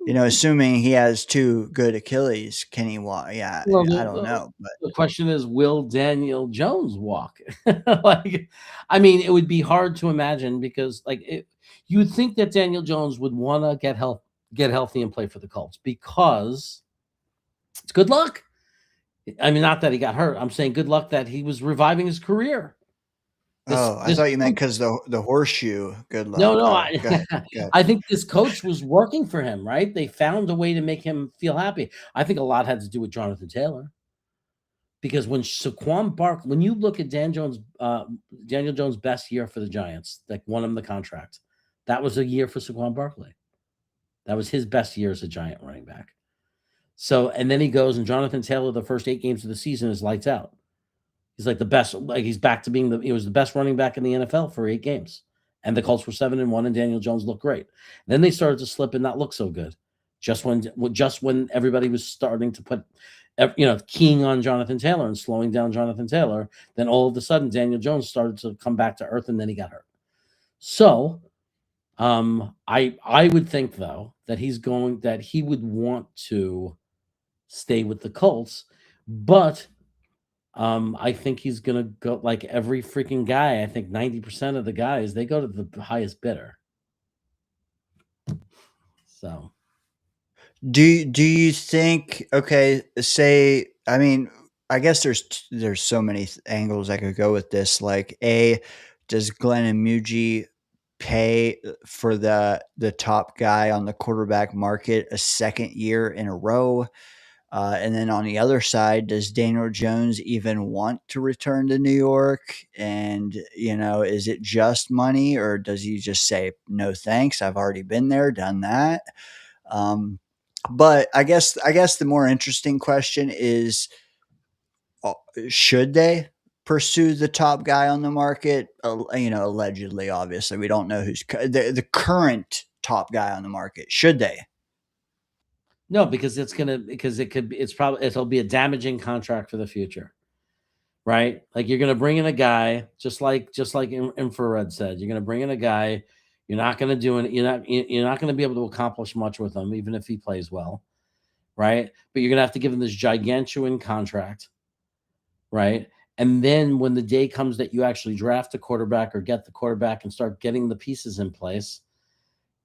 You know, assuming he has 2 good Achilles, can he walk? Yeah, well, I don't know, but the question is, will Daniel Jones walk? Like, I mean, it would be hard to imagine because, like, you would think that Daniel Jones would want to get healthy and play for the Colts because it's good luck. I mean, not that he got hurt. I'm saying good luck that he was reviving his career. I thought you meant because the horseshoe. Good luck. No, Oh, go ahead. I think this coach was working for him, right? They found a way to make him feel happy. I think a lot had to do with Jonathan Taylor. Because when Saquon Barkley, when you look at Daniel Jones' best year for the Giants, that won him the contract, that was a year for Saquon Barkley. That was his best year as a Giant running back. So, and then he goes, and Jonathan Taylor, the first 8 games of the season, is lights out. He's like the best, like he's back to being he was the best running back in the NFL for 8 games. And the Colts were 7-1, and Daniel Jones looked great. Then they started to slip and not look so good. Just when everybody was starting to put, keying on Jonathan Taylor and slowing down Jonathan Taylor, then all of a sudden Daniel Jones started to come back to earth, and then he got hurt. So, I would think though that he would want to stay with the Colts, but I think he's gonna go like every freaking guy. I think 90% of the guys, they go to the highest bidder. So Do you think, okay, say, I mean, I guess there's so many angles I could go with this. Like, does Glenn and Muji pay for the top guy on the quarterback market a second year in a row? And then on the other side, does Daniel Jones even want to return to New York? And, is it just money, or does he just say, no, thanks, I've already been there, done that? But I guess the more interesting question is, should they pursue the top guy on the market? Allegedly, obviously, we don't know who's the current top guy on the market. Should they? no, because it'll be a damaging contract for the future, right? Like you're gonna bring in a guy, just like Infrared said, you're gonna bring in a guy. You're not gonna do it. You're not gonna be able to accomplish much with him, even if he plays well, right? But you're gonna have to give him this gigantuan contract, right? And then when the day comes that you actually draft a quarterback or get the quarterback and start getting the pieces in place,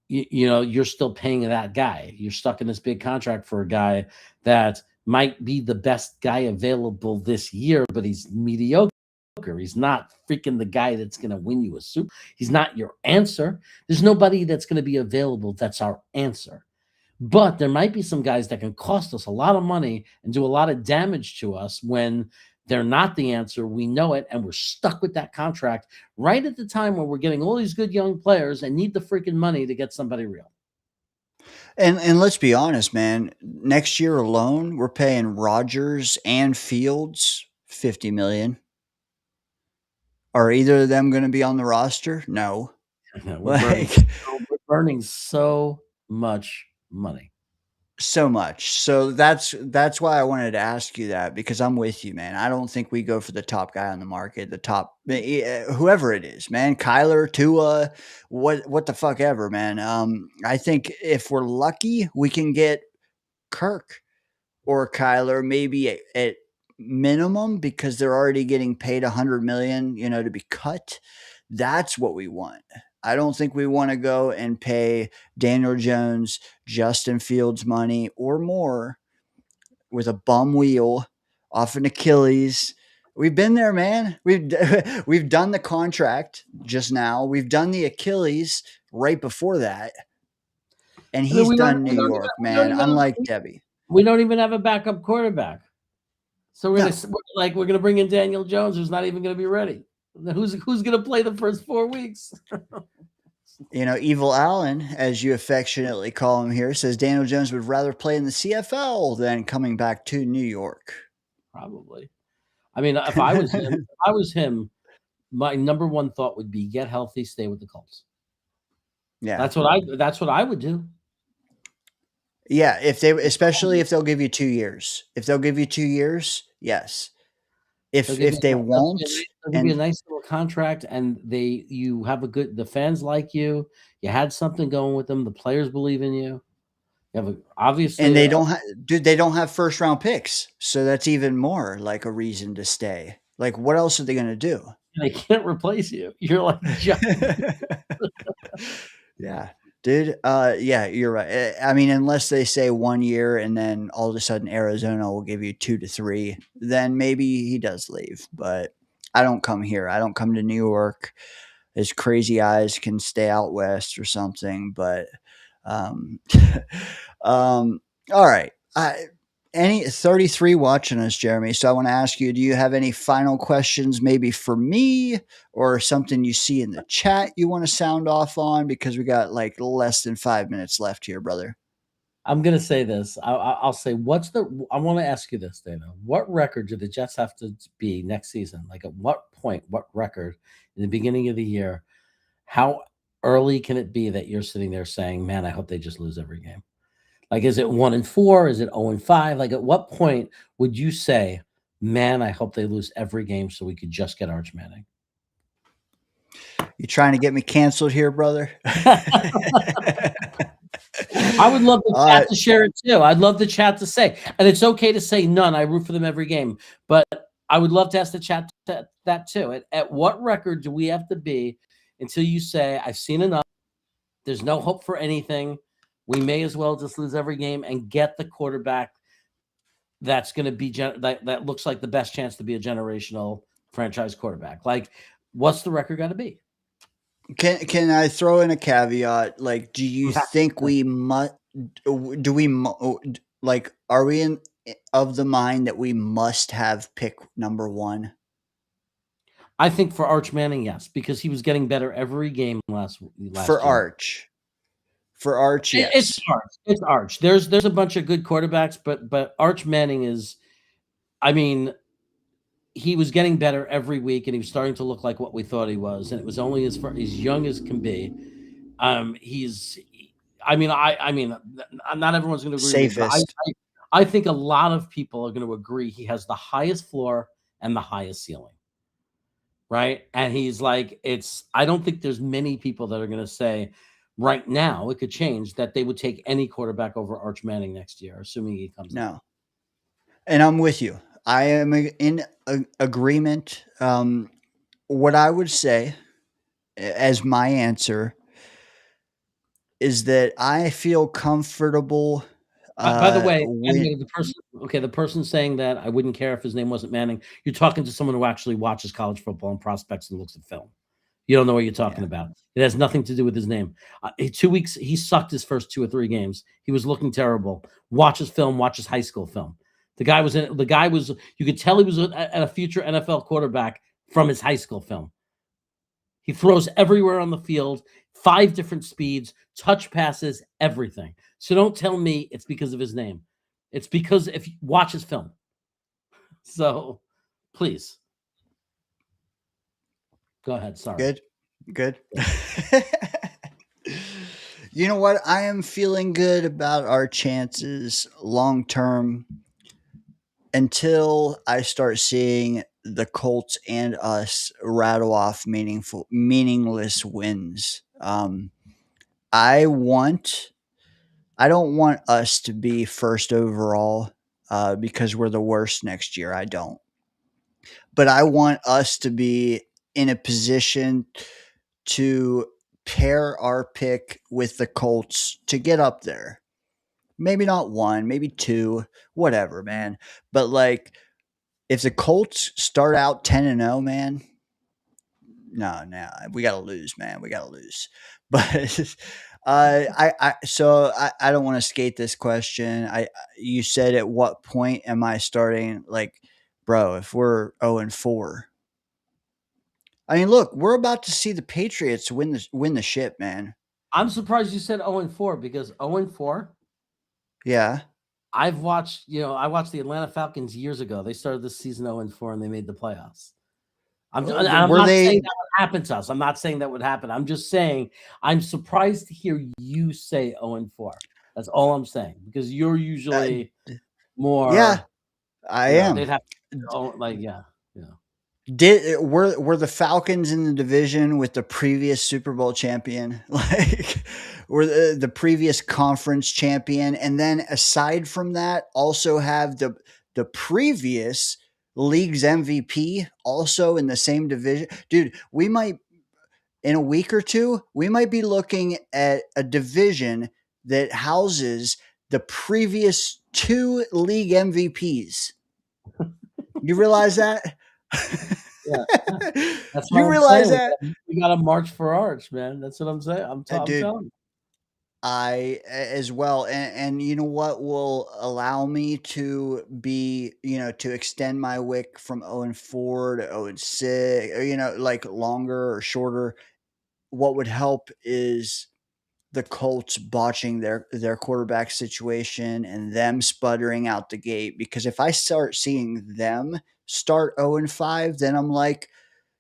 you're still paying that guy. You're stuck in this big contract for a guy that might be the best guy available this year, but he's mediocre. He's not freaking the guy that's going to win you a Super. He's not your answer. There's nobody that's going to be available that's our answer. But there might be some guys that can cost us a lot of money and do a lot of damage to us when they're not the answer. We know it, and we're stuck with that contract right at the time where we're getting all these good young players and need the freaking money to get somebody real. And let's be honest, man. Next year alone, we're paying Rodgers and Fields $50 million. Are either of them going to be on the roster? No. We're burning so much money. So much. So that's why I wanted to ask you that, because I'm with you, man. I don't think we go for the top guy on the market, the top whoever it is, man. Kyler, Tua, what the fuck ever, man. I think if we're lucky, we can get Kirk or Kyler, maybe at minimum, because they're already getting paid $100 million, to be cut. That's what we want. I don't think we want to go and pay Daniel Jones, Justin Fields money or more with a bum wheel off an Achilles. We've been there, man. We've done the contract just now. We've done the Achilles right before that. And he's done New York, man, unlike Debbie. We don't even have a backup quarterback. So we're gonna bring in Daniel Jones, who's not even gonna be ready. Who's gonna play the first 4 weeks? Evil Allen, as you affectionately call him here, says Daniel Jones would rather play in the CFL than coming back to New York. Probably. I mean, if I was him, my number one thought would be get healthy, stay with the Colts. Yeah. That's what I would do. Yeah, especially if they'll give you 2 years. If they'll give you 2 years, yes. If they won't, they'll give you a nice little contract, and you have the fans like you. You had something going with them. The players believe in you. You have obviously, and they don't have first round picks, so that's even more like a reason to stay. Like, what else are they going to do? They can't replace you. You're like, yeah, dude. Yeah, you're right. I mean, unless they say 1 year and then all of a sudden Arizona will give you 2 to 3, then maybe he does leave. But I don't come here. I don't come to New York. His crazy eyes can stay out west or something. But, all right. Any 33 watching us, Jeremy. So I want to ask you, do you have any final questions maybe for me or something you see in the chat you want to sound off on? Because we got like less than 5 minutes left here, brother. I'm going to say this. I'll say, I want to ask you this, Dana. What record do the Jets have to be next season? Like, at what point, what record in the beginning of the year, how early can it be that you're sitting there saying, man, I hope they just lose every game? Like, is it 1-4? Is it 0-5? Like, at what point would you say, man, I hope they lose every game so we could just get Arch Manning? You trying to get me canceled here, brother? I would love the chat to share it too. I'd love the chat to say, and it's okay to say none. I root for them every game, but I would love to ask the chat that too. At what record do we have to be until you say, I've seen enough? There's no hope for anything. We may as well just lose every game and get the quarterback that's going to be that looks like the best chance to be a generational franchise quarterback. Like, what's the record got to be? Can I throw in a caveat? Like, do you think we must? Do we like? Are we of the mind that we must have pick number 1? I think for Arch Manning, yes, because he was getting better every game last for year. For Arch, yes. It's Arch. There's a bunch of good quarterbacks, but Arch Manning is, I mean, he was getting better every week, and he was starting to look like what we thought he was, and it was only as young as can be. I mean, not everyone's going to agree with me. I think a lot of people are going to agree he has the highest floor and the highest ceiling. Right. And he's like, I don't think there's many people that are going to say right now, it could change, that they would take any quarterback over Arch Manning next year, assuming he comes in. And I'm with you. I am in agreement. What I would say as my answer is that I feel comfortable. By the way, the person saying that I wouldn't care if his name wasn't Manning, you're talking to someone who actually watches college football and prospects and looks at film. You don't know what you're talking about. It has nothing to do with his name. 2 weeks, he sucked his first 2 or 3 games. He was looking terrible. Watch his film. Watch his high school film. The guy was. You could tell he was a future NFL quarterback from his high school film. He throws everywhere on the field, 5 different speeds, touch passes, everything. So don't tell me it's because of his name. It's because if you watch his film. So, please. Go ahead. Sorry. Good. You know what? I am feeling good about our chances long term until I start seeing the Colts and us rattle off meaningless wins. I don't want us to be first overall because we're the worst next year. I don't. But I want us to be in a position to pair our pick with the Colts to get up there. Maybe not 1, maybe 2, whatever, man. But like, if the Colts start out 10-0, man, no, we gotta lose, man. We gotta lose. But I don't want to skate this question. You said at what point am I starting? Like, bro, if we're 0-4, I mean, look, we're about to see the Patriots win the ship, man. I'm surprised you said 0-4 because 0-4. Yeah. I've watched, I watched the Atlanta Falcons years ago. They started this season 0-4 and they made the playoffs. I'm Were not saying they? that would happen to us. I'm not saying that would happen. I'm just saying I'm surprised to hear you say 0-4. That's all I'm saying because you're usually Yeah, more. I am. They'd have yeah. Were the Falcons in the division with the previous Super Bowl champion, like were the previous conference champion, and then aside from that, also have the previous league's MVP also in the same division? Dude, we might in a week or two, we might be looking at a division that houses the previous two league MVPs. You realize that? Yeah, that's what You I'm realize saying. that? We got to march for arch, man. That's what I'm saying. I'm Dude, telling you. I as well, and you know what will allow me to be, to extend my wick from 0-4 to 0-6, or, like longer or shorter. What would help is the Colts botching their quarterback situation and them sputtering out the gate. Because if I start seeing them start 0-5, then I'm like,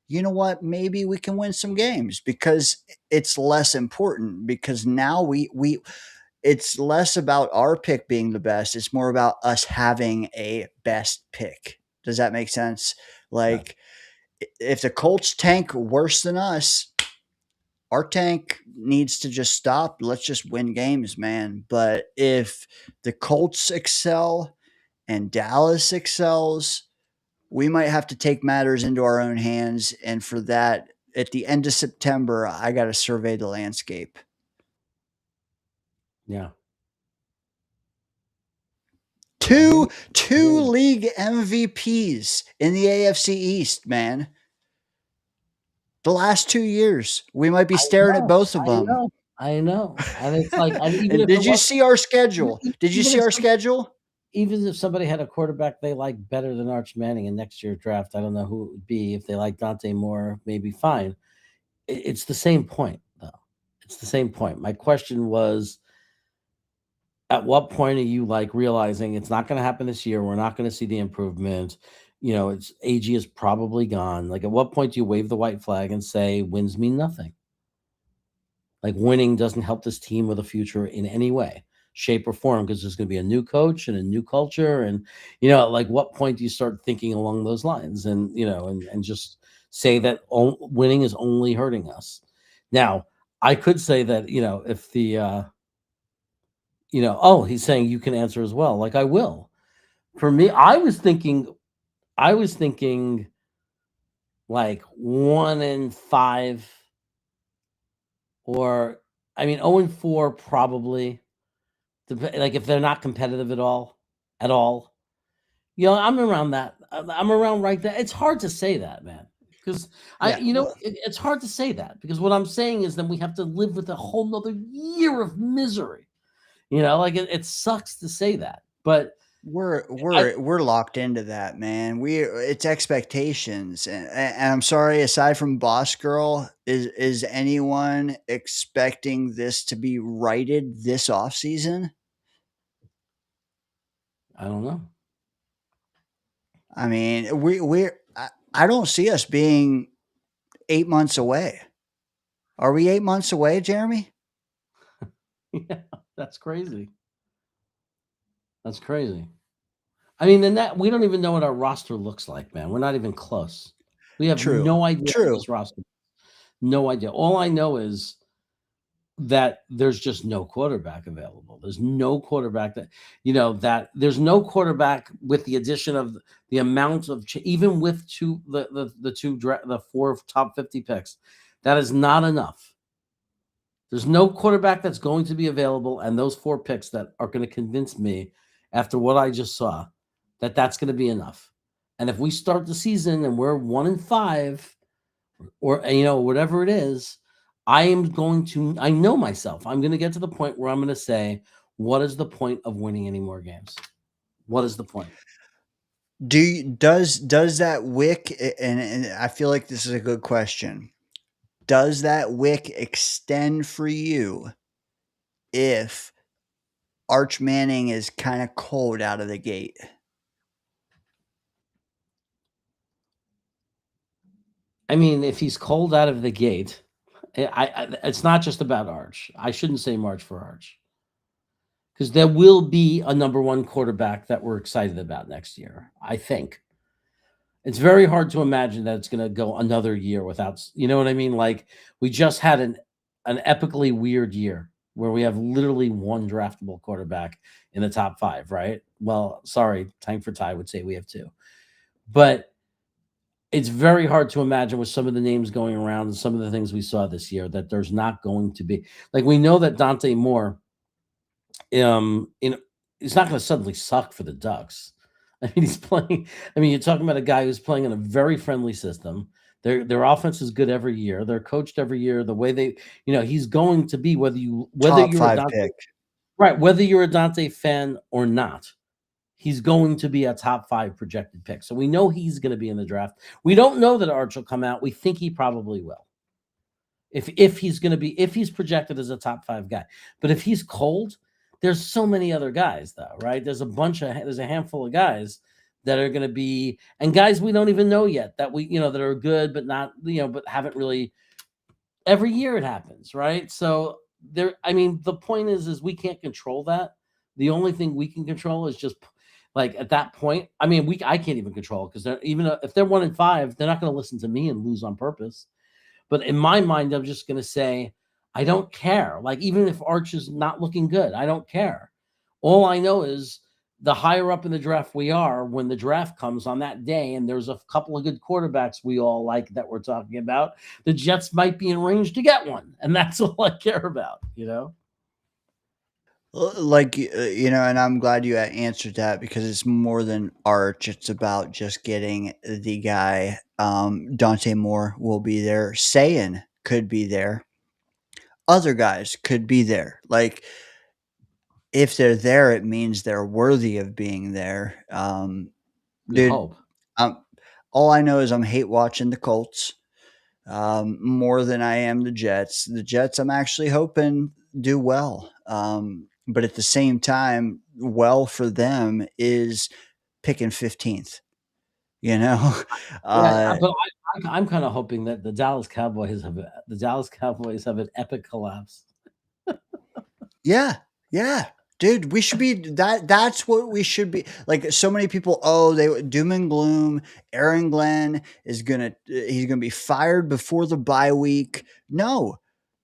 you know what? Maybe we can win some games because it's less important. Because now we it's less about our pick being the best. It's more about us having a best pick. Does that make sense? Yeah. Like if the Colts tank worse than us, our tank needs to just stop. Let's just win games, man. But if the Colts excel and Dallas excels, we might have to take matters into our own hands. And for that, at the end of September, I got to survey the landscape. Yeah. Two league MVPs in the AFC East, man. The last 2 years, we might be staring at both of them. I know. And it's like, and even And if did you see our schedule? Did you see our schedule? Even if somebody had a quarterback they like better than Arch Manning in next year's draft, I don't know who it would be. If they like Dante Moore, maybe fine. It's the same point, though. It's the same point. My question was, at what point are you like realizing it's not going to happen this year? We're not going to see the improvement. It's AG is probably gone. Like, at what point do you wave the white flag and say wins mean nothing? Like, winning doesn't help this team with a future in any way, shape, or form, because there's going to be a new coach and a new culture. And, like, what point do you start thinking along those lines and, and just say that winning is only hurting us? Now, I could say that, if the, he's saying you can answer as well. Like, I will. For me, I was thinking like 1-5, or 0-4 probably. Like, if they're not competitive at all. I'm around that. I'm around right there. It's hard to say that, man, because it's hard to say that because what I'm saying is then we have to live with a whole nother year of misery. Like it sucks to say that, but we're locked into that, man. It's expectations, and I'm sorry. Aside from Boss Girl, is anyone expecting this to be righted this off season? I don't know. I mean, I don't see us being 8 months away. Are we 8 months away, Jeremy? Yeah, that's crazy. That's crazy. I mean, and that we don't even know what our roster looks like, man. We're not even close. We have no idea what this roster. No idea. All I know is that there's just no quarterback available. There's no quarterback that there's no quarterback with the addition of the amount of even with the 4 top 50 picks. That is not enough. There's no quarterback that's going to be available, and those 4 picks that are going to convince me after what I just saw that that's going to be enough. And if we start the season and we're 1-5 or whatever it is, I know myself. I'm going to get to the point where I'm going to say, what is the point of winning any more games? What is the point? Does that wick, and I feel like this is a good question. Does that wick extend for you if Arch Manning is kind of cold out of the gate? I mean, if he's cold out of the gate, it's not just about Arch. I shouldn't say March for Arch, because there will be a number one quarterback that we're excited about next year. I think it's very hard to imagine that it's going to go another year without, you know what I mean? Like, we just had an epically weird year where we have literally one draftable quarterback in the top 5, right? Well, sorry, Tank for Ty would say we have 2. But it's very hard to imagine with some of the names going around and some of the things we saw this year that there's not going to be, like, we know that Dante Moore, it's not going to suddenly suck for the Ducks. I mean, he's playing. I mean, you're talking about a guy who's playing in a very friendly system. Their offense is good every year. They're coached every year. The way they, he's going to be whether Top you're a 5 Dante, pick. right, whether you're a Dante fan or not, he's going to be a top 5 projected pick. So we know he's going to be in the draft. We don't know that Arch will come out. We think he probably will. If he's projected as a top 5 guy, but if he's cold, there's so many other guys though, right? There's a handful of guys that are going to be, and guys we don't even know yet that that are good, but not, but haven't really. Every year it happens, right? So I mean, the point is we can't control that. The only thing we can control is just, like, at that point. I mean, I can't even control, because even if they're 1-5, they're not going to listen to me and lose on purpose. But in my mind, I'm just going to say, I don't care. Like, even if Arch is not looking good, I don't care. All I know is the higher up in the draft we are, when the draft comes on that day, and there's a couple of good quarterbacks we all like that we're talking about, the Jets might be in range to get one. And that's all I care about, Like, and I'm glad you answered that, because it's more than Arch. It's about just getting the guy. Dante Moore will be there. Sayin could be there. Other guys could be there. Like, if they're there, it means they're worthy of being there. We Dude, hope. all I know is I'm hate watching the Colts more than I am the Jets. The Jets, I'm actually hoping do well. But at the same time, well for them is picking 15th. Yeah, but I'm kind of hoping that the Dallas Cowboys have an epic collapse. Yeah, yeah, dude, we should be that. That's what we should be. Like, so many people, they doom and gloom. Aaron Glenn he's gonna be fired before the bye week. No,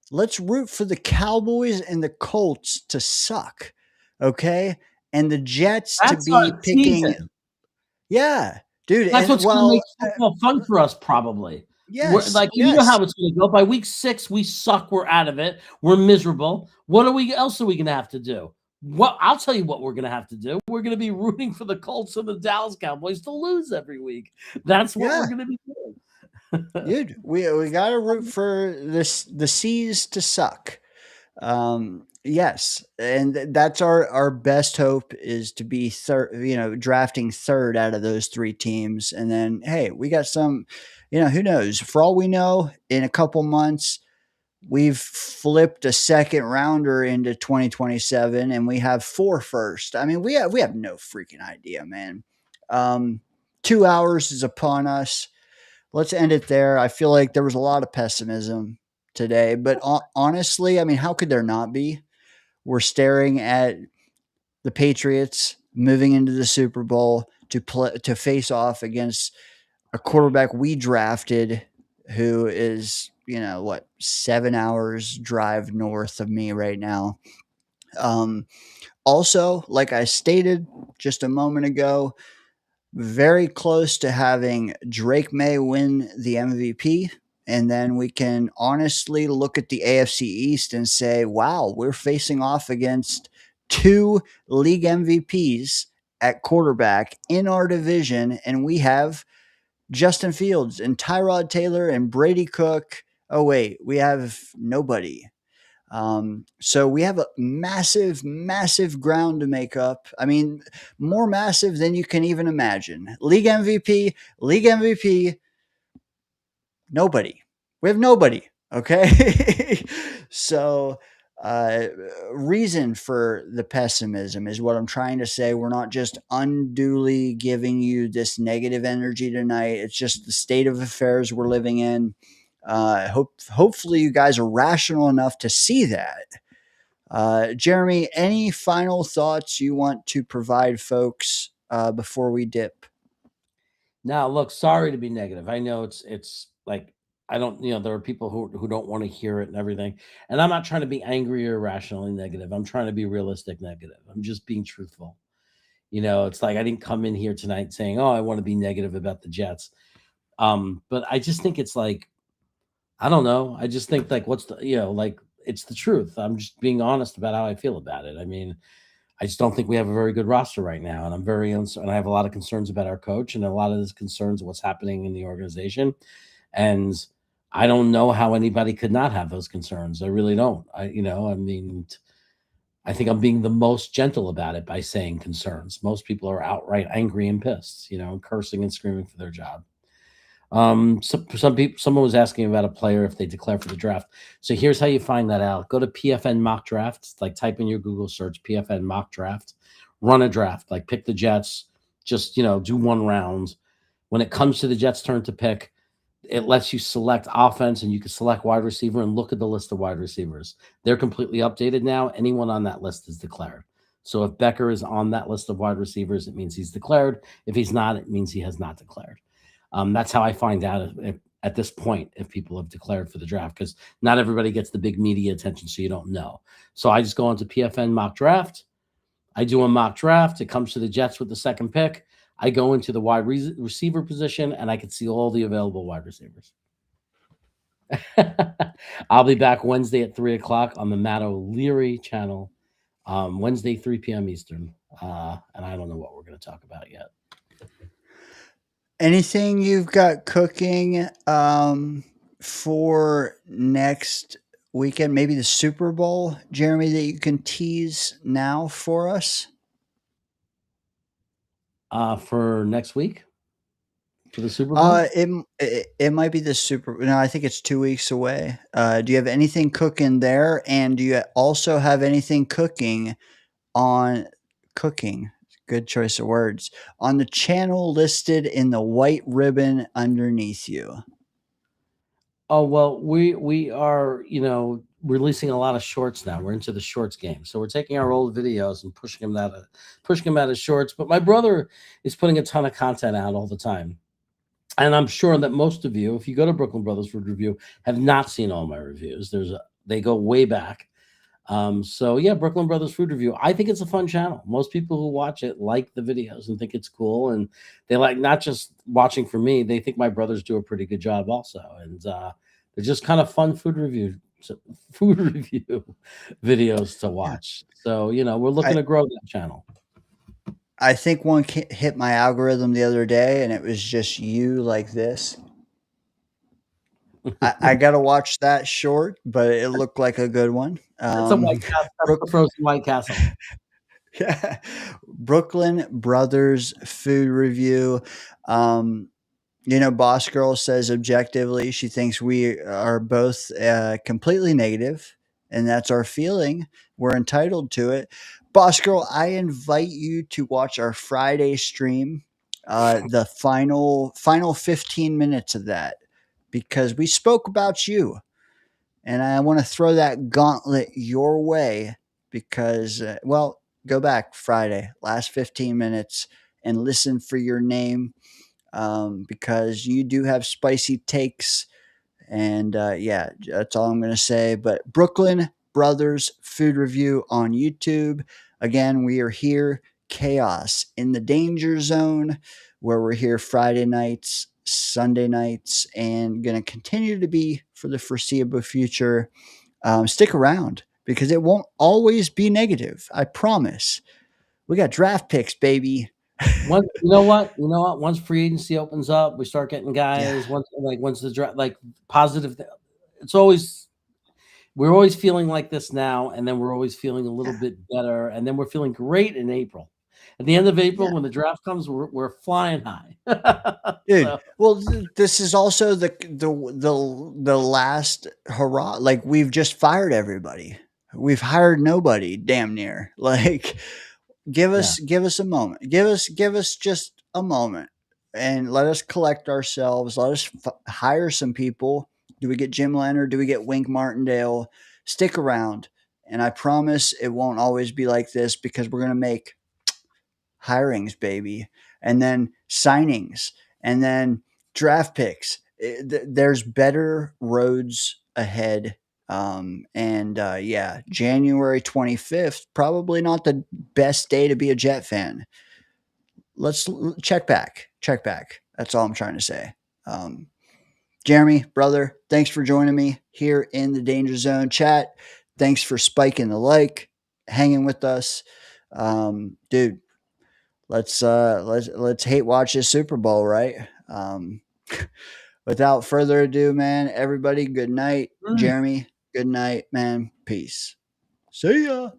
let's root for the Cowboys and the Colts to suck, okay, and the Jets to That's be our picking. season. Yeah, dude, That's and what's going to well, make football fun for us, probably. We're yes, like, you know yes. how it's going to go. By week 6, we suck. We're out of it. We're miserable. What else are we going to have to do? I'll tell you what we're going to have to do. We're going to be rooting for the Colts and the Dallas Cowboys to lose every week. That's what we're going to be doing. Dude, we got to root for the C's to suck. Yes, and that's our best hope, is to be third. Drafting third out of those 3 teams, and then hey, we got some. Who knows? For all we know, in a couple months, we've flipped a second rounder into 2027, and we have 4 first. I mean, we have no freaking idea, man. 2 hours is upon us. Let's end it there. I feel like there was a lot of pessimism today, but honestly, I mean, how could there not be? We're staring at the Patriots moving into the Super Bowl to face off against a quarterback we drafted, who is, 7 hours drive north of me right now. Also, like I stated just a moment ago, very close to having Drake May win the MVP. And then we can honestly look at the AFC East and say, wow, we're facing off against 2 league MVPs at quarterback in our division. And we have Justin Fields and Tyrod Taylor and Brady Cook. Oh, wait, we have nobody. So we have a massive, massive ground to make up. I mean, more massive than you can even imagine. League MVP, nobody. We have nobody. Okay. So, uh, reason for the pessimism is what I'm trying to say. We're not just unduly giving you this negative energy tonight. It's just the state of affairs we're living in. Hopefully you guys are rational enough to see that. Jeremy, any final thoughts you want to provide folks before we dip? Now, look, sorry to be negative. I know it's like I don't, there are people who don't want to hear it and everything. And I'm not trying to be angry or irrationally negative. I'm trying to be realistic negative. I'm just being truthful. It's like I didn't come in here tonight saying, "Oh, I want to be negative about the Jets." But I just think it's like I don't know. I just think like what's the, like it's the truth. I'm just being honest about how I feel about it. I mean, I just don't think we have a very good roster right now, and I'm very and I have a lot of concerns about our coach and a lot of these concerns of what's happening in the organization. And I don't know how anybody could not have those concerns. I really don't. I mean, I think I'm being the most gentle about it by saying concerns. Most people are outright angry and pissed, cursing and screaming for their job. Some people, someone was asking about a player if they declare for the draft. So here's how you find that out. Go to PFN mock draft, like type in your Google search PFN mock draft, run a draft, like pick the Jets, just, do one round. When it comes to the Jets' turn to pick, it lets you select offense and you can select wide receiver and look at the list of wide receivers. They're completely updated now. Anyone on that list is declared. So if Becker is on that list of wide receivers, it means he's declared. If he's not, it means he has not declared. That's how I find out if, at this point if people have declared for the draft, because not everybody gets the big media attention, so you don't know. So I just go into PFN mock draft. I do a mock draft. It comes to the Jets with the second pick. I go into the wide receiver position, and I can see all the available wide receivers. I'll be back Wednesday at 3 o'clock on the Matt O'Leary channel. Wednesday, 3 p.m. Eastern. And I don't know what we're going to talk about yet. Anything you've got cooking for next weekend? Maybe the Super Bowl, Jeremy, that you can tease now for us? For next week? For the Super Bowl? It might be the Super. No, I think it's 2 weeks away. Do you have anything cooking there? And do you also have anything cooking on cooking? Good choice of words. On the channel listed in the white ribbon underneath you. Oh, well, we are, releasing a lot of shorts now. We're into the shorts game. So we're taking our old videos and pushing them out of shorts. But my brother is putting a ton of content out all the time. And I'm sure that most of you, if you go to Brooklyn Brothers Food Review, have not seen all my reviews. They go way back. So yeah, Brooklyn Brothers Food Review. I think it's a fun channel. Most people who watch it like the videos and think it's cool, and they like not just watching for me. They think my brothers do a pretty good job also, and they're just kind of fun food review videos to watch. So we're looking to grow that channel. I think one hit my algorithm the other day, and it was just you like this. I got to watch that short, but it looked like a good one. That's a White Castle. That's the frozen White Castle. Yeah. Brooklyn Brothers Food Review. Boss Girl says objectively she thinks we are both completely negative, and that's our feeling. We're entitled to it. Boss Girl, I invite you to watch our Friday stream, the final 15 minutes of that, because we spoke about you. And I want to throw that gauntlet your way because, go back Friday, last 15 minutes, and listen for your name because you do have spicy takes. And that's all I'm going to say. But Brooklyn Brothers Food Review on YouTube. Again, we are here, chaos in the danger zone, where we're here Friday nights, Sunday nights, and going to continue to be for the foreseeable future. Stick around because it won't always be negative. I promise. We got draft picks, baby. You know what? Once free agency opens up, we start getting guys. Yeah. Once the draft, like positive, it's always We're always feeling like this now, and then we're always feeling a little bit better, and then we're feeling great in April. At the end of April, when the draft comes, we're flying high. Dude, So, well, this is also the last hurrah. Like, we've just fired everybody. We've hired nobody, damn near. Like, give us a moment. Give us just a moment, and let us collect ourselves. Let us hire some people. Do we get Jim Leonard? Do we get Wink Martindale? Stick around, and I promise it won't always be like this, because we're gonna make hirings, baby, and then signings, and then draft picks. There's better roads ahead. January 25th, probably not the best day to be a Jet fan. Let's check back. That's all I'm trying to say. Jeremy, brother, thanks for joining me here in the Danger Zone chat. Thanks for spiking the like, hanging with us. Dude, let's hate watch this Super Bowl, right? Without further ado, man, everybody, good night. Jeremy, good night, man. Peace. See ya.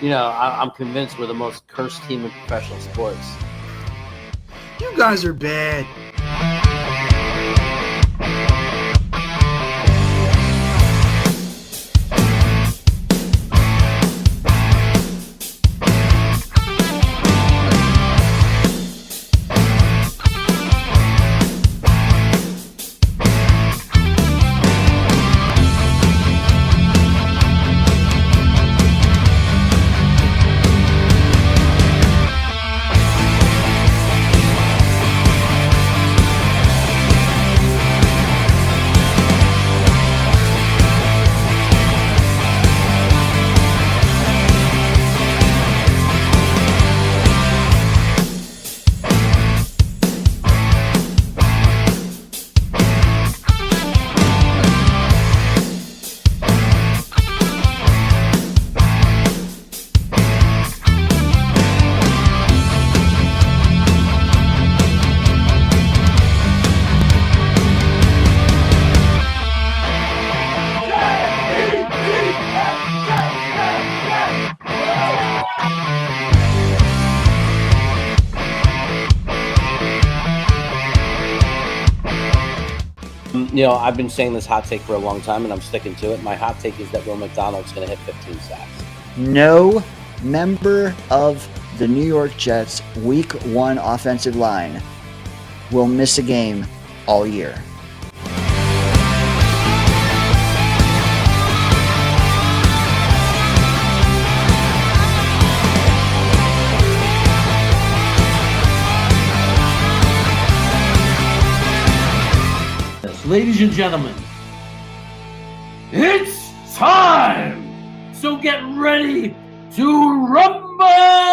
You know, I'm convinced we're the most cursed team in professional sports. You guys are bad. You know, I've been saying this hot take for a long time, and I'm sticking to it. My hot take is that Will McDonald's going to hit 15 sacks. No member of the New York Jets' Week 1 offensive line will miss a game all year. ladies and gentlemen, it's time! So get ready to rumble!